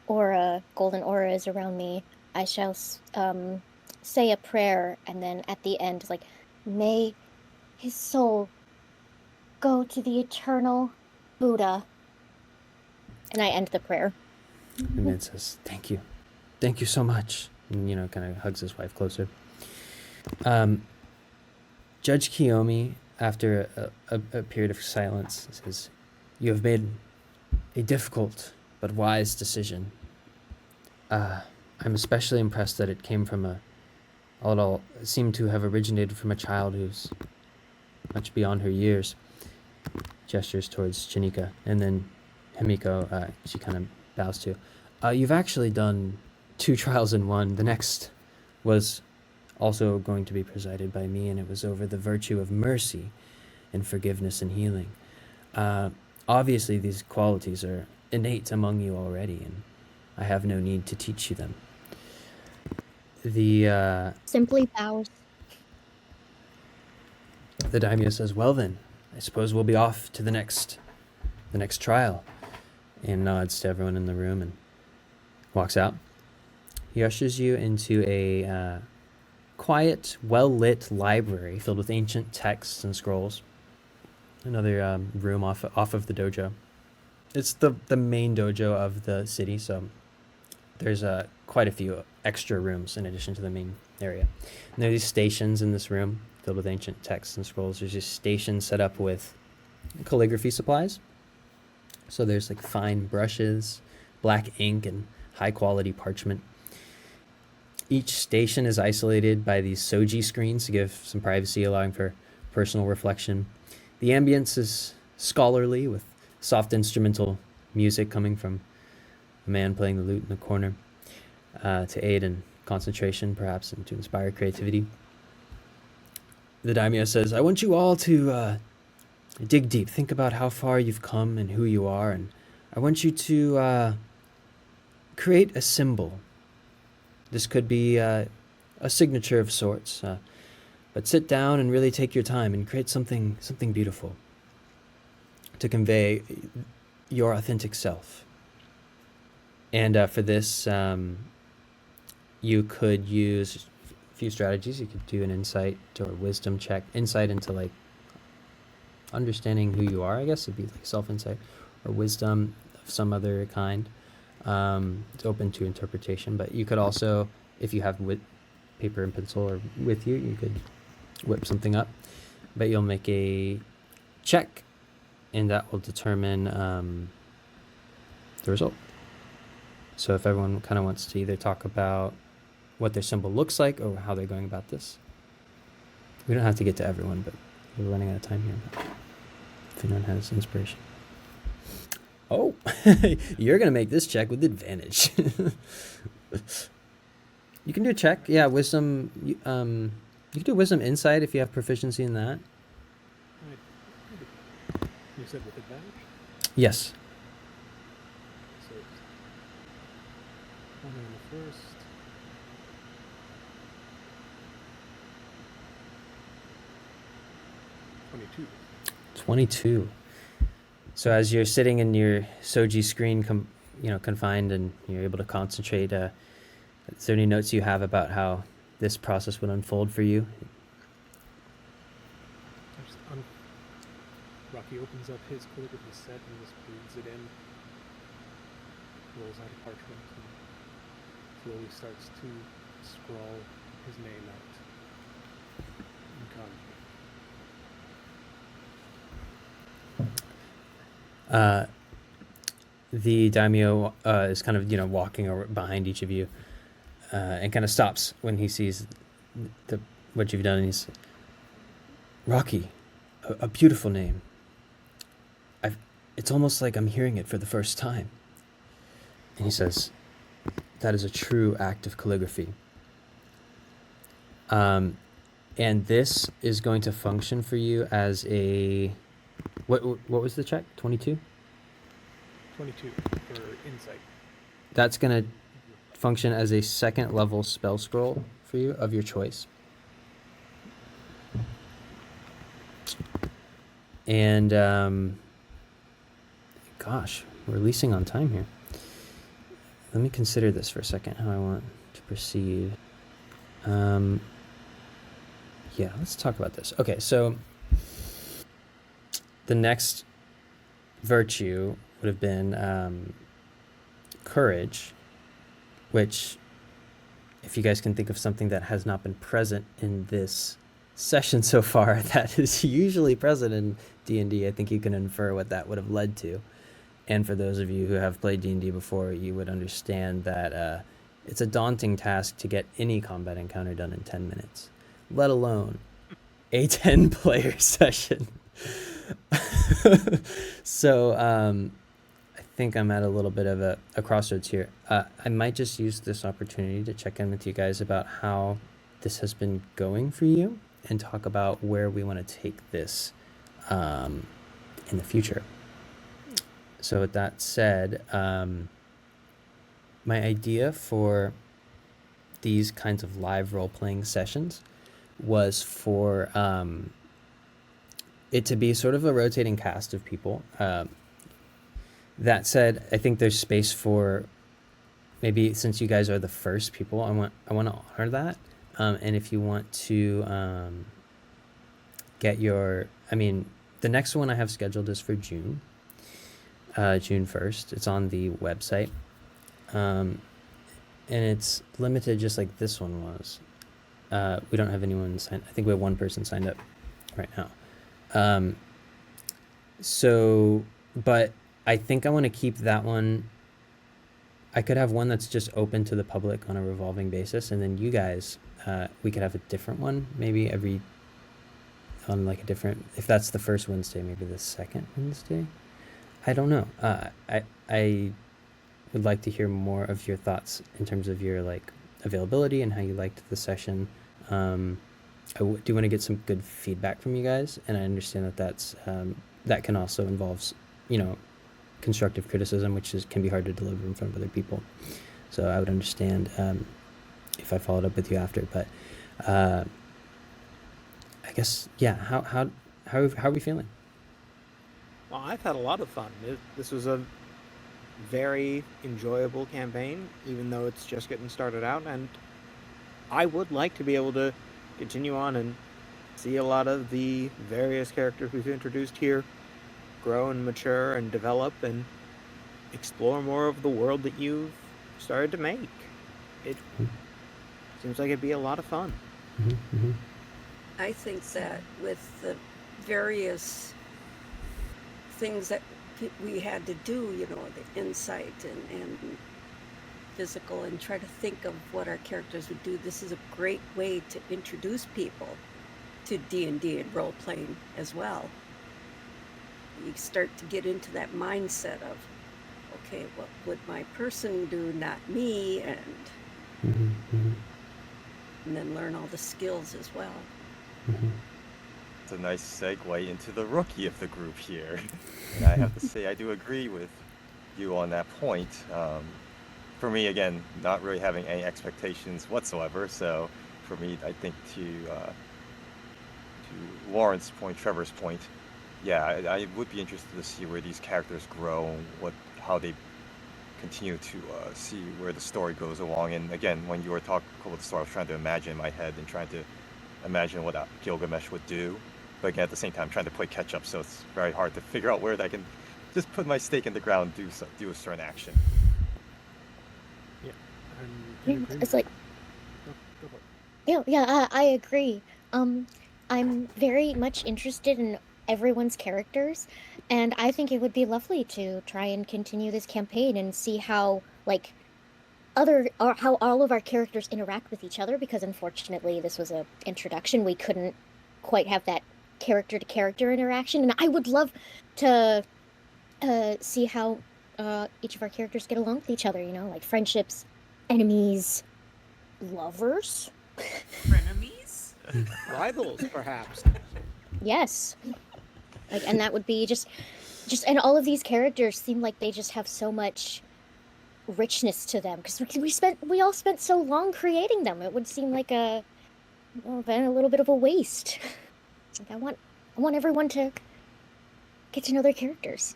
golden aura is around me, I shall say a prayer, and then at the end, like, may his soul go to the eternal Buddha. And I end the prayer. The man says, "Thank you. Thank you so much." And, kind of hugs his wife closer. Judge Kiyomi, after a period of silence, says, "You have made a difficult but wise decision. I'm especially impressed that it came from it seemed to have originated from a child who's much beyond her years." Gestures towards Chinika, and then Himiko, she kind of bows to. "You've actually done 2 trials in one. The next was also going to be presided by me, and it was over the virtue of mercy and forgiveness and healing. Obviously, these qualities are innate among you already, and I have no need to teach you them." Simply bows. The daimyo says, "Well then, I suppose we'll be off to the next trial," and nods to everyone in the room and walks out. He ushers you into a quiet, well-lit library filled with ancient texts and scrolls. Another room off of the dojo. It's the main dojo of the city, so there's quite a few extra rooms in addition to the main area. And there are these stations in this room filled with ancient texts and scrolls. There's just stations set up with calligraphy supplies. So there's like fine brushes, black ink, and high-quality parchment. Each station is isolated by these soji screens to give some privacy, allowing for personal reflection. The ambience is scholarly, with soft instrumental music coming from a man playing the lute in the corner, to aid in concentration, perhaps, and to inspire creativity. The daimyo says, "I want you all to dig deep. Think about how far you've come and who you are, and I want you to create a symbol. This could be a signature of sorts, but sit down and really take your time and create something beautiful to convey your authentic self. And for this, you could use a few strategies. You could do an insight or wisdom check. Insight into like understanding who you are, I guess. It'd be like self-insight, or wisdom of some other kind. It's open to interpretation, but you could also, if you have paper and pencil or with you, you could whip something up. But you'll make a check, and that will determine the result. So if everyone kind of wants to either talk about what their symbol looks like or how they're going about this. We don't have to get to everyone, but we're running out of time here. If anyone has inspiration. Oh, you're going to make this check with advantage. You can do a check. Yeah, wisdom. You can do wisdom insight if you have proficiency in that. You said with advantage? Yes. So it's only on the first. '22. 22. So as you're sitting in your Soji screen, confined, and you're able to concentrate, is there any notes you have about how this process would unfold for you? Rocky opens up his calligraphy set and just breathes it in, rolls out a parchment, and slowly starts to scrawl his name out in kanji. The daimyo is kind of walking behind each of you, and kind of stops when he sees what you've done, and he's Rocky, a beautiful name. It's almost like I'm hearing it for the first time. And he says, that is a true act of calligraphy. And this is going to function for you as a, what was the check? 22? 22 for insight. That's going to function as a second level spell scroll for you of your choice. And, gosh, we're releasing on time here. Let me consider this for a second, how I want to proceed. Yeah, let's talk about this. Okay, so the next virtue would have been courage, which, if you guys can think of something that has not been present in this session so far, that is usually present in D&D, I think you can infer what that would have led to. And for those of you who have played D&D before, you would understand that it's a daunting task to get any combat encounter done in 10 minutes, let alone a 10-player session. So I think I'm at a little bit of a crossroads here. I might just use this opportunity to check in with you guys about how this has been going for you and talk about where we want to take this in the future. So with that said, my idea for these kinds of live role-playing sessions was for it to be sort of a rotating cast of people. That said, I think there's space for, maybe since you guys are the first people, I want to honor that. And if you want to get your, the next one I have scheduled is for June 1st. It's on the website. And it's limited just like this one was. We don't have anyone signed. I think we have one person signed up right now. But I think I want to keep that one. I could have one that's just open to the public on a revolving basis, and then you guys, we could have a different one, maybe on like a different, if that's the first Wednesday, maybe the second Wednesday. I don't know. I would like to hear more of your thoughts in terms of your availability and how you liked the session. I do want to get some good feedback from you guys, and I understand that that can also involve, constructive criticism, which can be hard to deliver in front of other people. So I would understand if I followed up with you after, but I guess, yeah. How are we feeling? Well, I've had a lot of fun. This was a very enjoyable campaign, even though it's just getting started out, and I would like to be able to continue on and see a lot of the various characters we've introduced here grow and mature and develop and explore more of the world that you've started to make. It seems like it'd be a lot of fun. Mm-hmm. I think that with the various things that we had to do, the insight and physical, and try to think of what our characters would do, this is a great way to introduce people to D&D and role-playing as well. You start to get into that mindset of, okay, what would my person do, not me, and and then learn all the skills as well. It's a nice segue into the rookie of the group here. And I have to say, I do agree with you on that point. For me, again, not really having any expectations whatsoever. So for me, I think to Warren's point, Trevor's point, yeah, I would be interested to see where these characters grow, how they continue to see where the story goes along. And again, when you were talking about the story, I was trying to imagine in my head and trying to imagine what Gilgamesh would do. But again, at the same time, trying to play catch up, so it's very hard to figure out where I can just put my stake in the ground, do a certain action. Yeah, I'm Yeah, in agreement. it's like, Go for it. I agree. I'm very much interested in everyone's characters, and I think it would be lovely to try and continue this campaign and see how how all of our characters interact with each other, because unfortunately this was a introduction. We couldn't quite have that character to character interaction, and I would love to see how each of our characters get along with each other, like friendships, enemies, lovers. Frenemies? Rivals, perhaps. Yes. And that would be just and all of these characters seem like they just have so much richness to them, because we all spent so long creating them. It would seem like a little bit of a waste. It's like I want everyone to get to know their characters.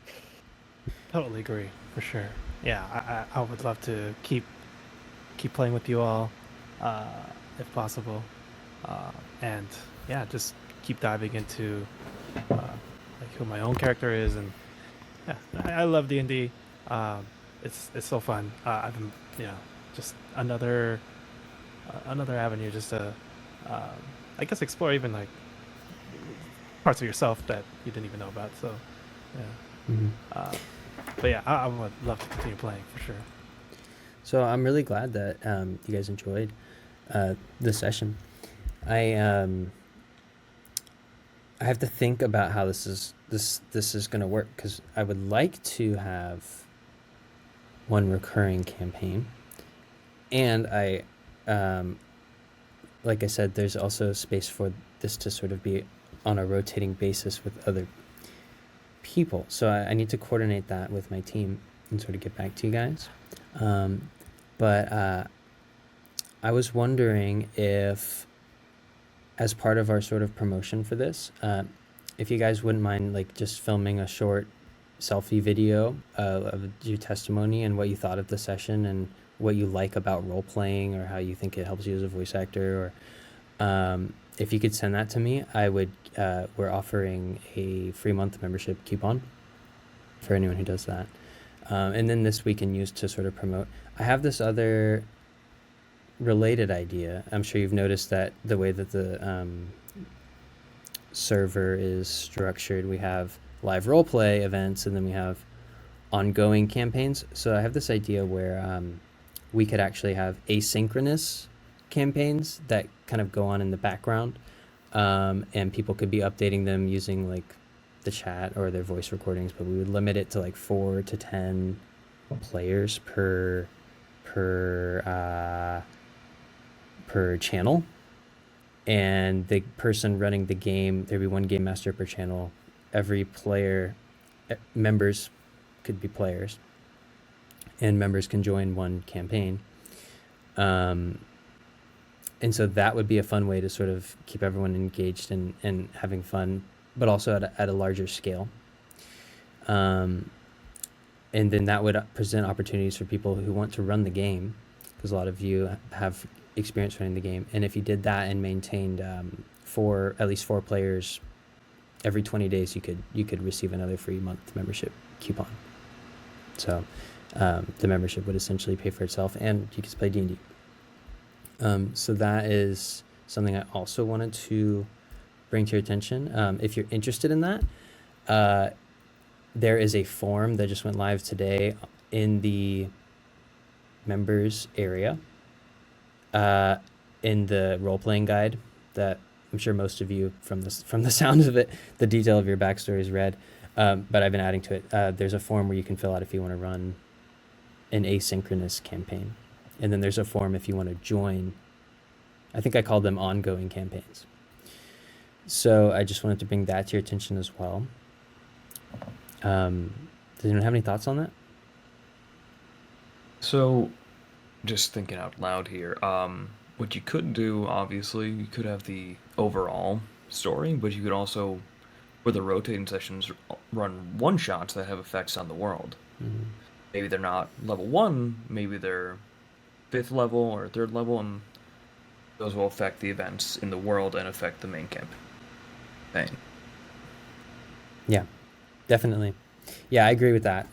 Totally agree, for sure. Yeah, I would love to keep playing with you all, if possible, and yeah, just keep diving into who my own character is, and yeah, I love D&D. It's so fun. I've been just another avenue, just to I guess explore even like parts of yourself that you didn't even know about. So yeah. Mhm. But yeah, I would love to continue playing for sure. So I'm really glad that you guys enjoyed the session. I have to think about how this is going to work, because I would like to have one recurring campaign, and like I said, there's also space for this to sort of be on a rotating basis with other people. So I need to coordinate that with my team and sort of get back to you guys. But I was wondering if, as part of our sort of promotion for this, if you guys wouldn't mind like just filming a short selfie video of your testimony and what you thought of the session and what you like about role playing, or how you think it helps you as a voice actor, or if you could send that to me, I would. We're offering a free month membership coupon for anyone who does that, and then this we can use to sort of promote. I have this other related idea. I'm sure you've noticed that the way that the server is structured, we have live roleplay events, and then we have ongoing campaigns. So I have this idea where we could actually have asynchronous campaigns that kind of go on in the background, and people could be updating them using like the chat or their voice recordings, but we would limit it to like 4 to 10 players per channel, and the person running the game, there'd be one game master per channel. Every player, members could be players, and members can join one campaign. And so that would be a fun way to sort of keep everyone engaged and having fun, but also at a larger scale. And then that would present opportunities for people who want to run the game, because a lot of you have experience running the game. And if you did that and maintained at least 4 players every 20 days, you could receive another free month membership coupon. So the membership would essentially pay for itself, and you could play D&D. So that is something I also wanted to bring to your attention. If you're interested in that, there is a form that just went live today in the members area, in the role-playing guide that I'm sure most of you, from the sound of it, the detail of your backstory is read, but I've been adding to it. There's a form where you can fill out if you want to run an asynchronous campaign. And then there's a form if you want to join. I think I called them ongoing campaigns. So I just wanted to bring that to your attention as well. Does anyone have any thoughts on that? So, just thinking out loud here, what you could do, obviously, you could have the overall story, but you could also where the rotating sessions run one shots that have effects on the world. Mhm. Maybe they're not level 1, maybe they're 5th level or 3rd level, and those will affect the events in the world and affect the main campaign. Yeah, definitely. Yeah, I agree with that.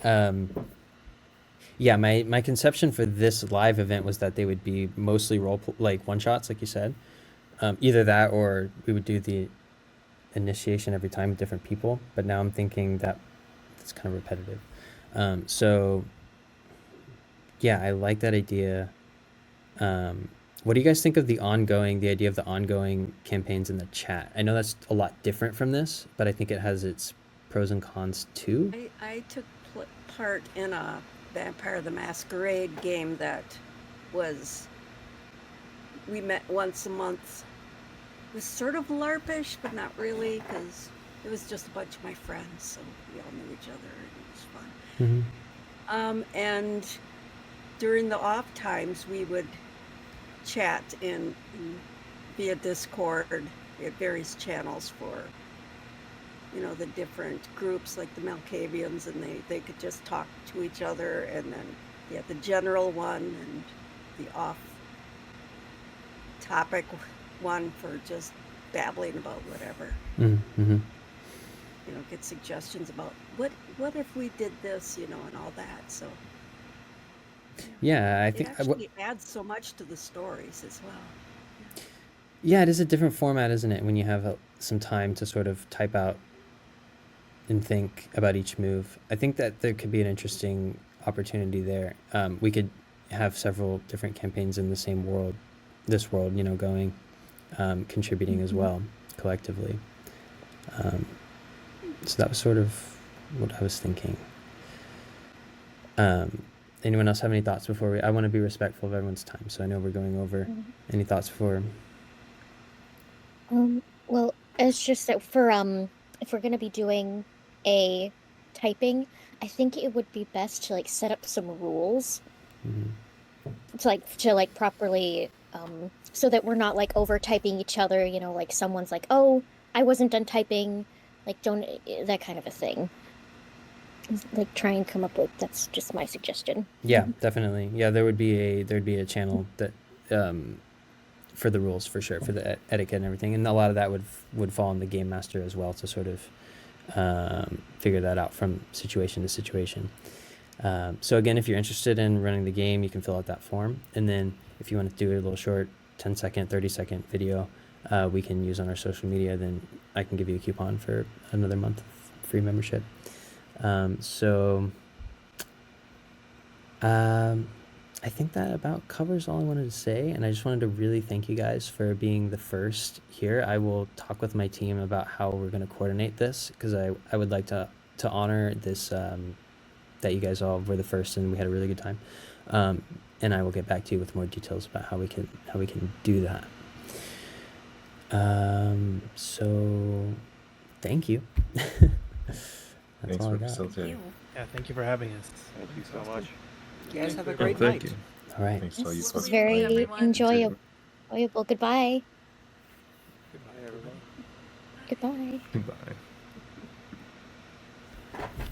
Yeah, my conception for this live event was that they would be mostly like one shots, like you said. Either that or we would do the initiation every time with different people. But now I'm thinking that it's kind of repetitive. So yeah, I like that idea. What do you guys think of the idea of the ongoing campaigns in the chat? I know that's a lot different from this, but I think it has its pros and cons too. I took part in a Vampire the Masquerade game that was, we met once a month. It was sort of LARPish, but not really, because it was just a bunch of my friends, so we all knew each other, and it was fun. Mm-hmm. And during the off times, we would chat via Discord. We had various channels for, you know, the different groups like the Malkavians, and they could just talk to each other. And then you had the general one and the off topic one for just babbling about whatever. Mm-hmm. You know, get suggestions about what if we did this, you know, and all that. So Yeah, I it think actually adds so much to the stories as well. yeah, it is a different format, isn't it? When you have some time to sort of type out and think about each move. I think that there could be an interesting opportunity there. We could have several different campaigns in the same world, this world, you know, going, contributing as well collectively. So that was sort of what I was thinking. Anyone else have any thoughts before I want to be respectful of everyone's time, so I know we're going over. Any thoughts before? Well, it's just that for if we're gonna be doing a typing, I think it would be best to like set up some rules to properly so that we're not like over typing each other, you know, like someone's like, oh, I wasn't done typing, like don't, that kind of a thing. Like try and come up with, that's just my suggestion. Yeah, definitely. Yeah, there'd be a channel that for the rules, for sure, for the etiquette and everything, and a lot of that would fall on the game master as well to sort of figure that out from situation to situation. So again, if you're interested in running the game, you can fill out that form, and then if you want to do a little short 10-second, 30-second video, we can use on our social media, then I can give you a coupon for another month of free membership. I think that about covers all I wanted to say, and I just wanted to really thank you guys for being the first here. I will talk with my team about how we're going to coordinate this, because I would like to honor this, that you guys all were the first and we had a really good time. And I will get back to you with more details about how we can do that. So thank you. That's Thanks all I for got. facilitating. Yeah, thank you for having us. Thank you so much. You guys have a Oh, great thank night. you. All right. Thanks to all you This folks. was very everyone. enjoyable. Goodbye. Goodbye, everybody. Goodbye. Goodbye.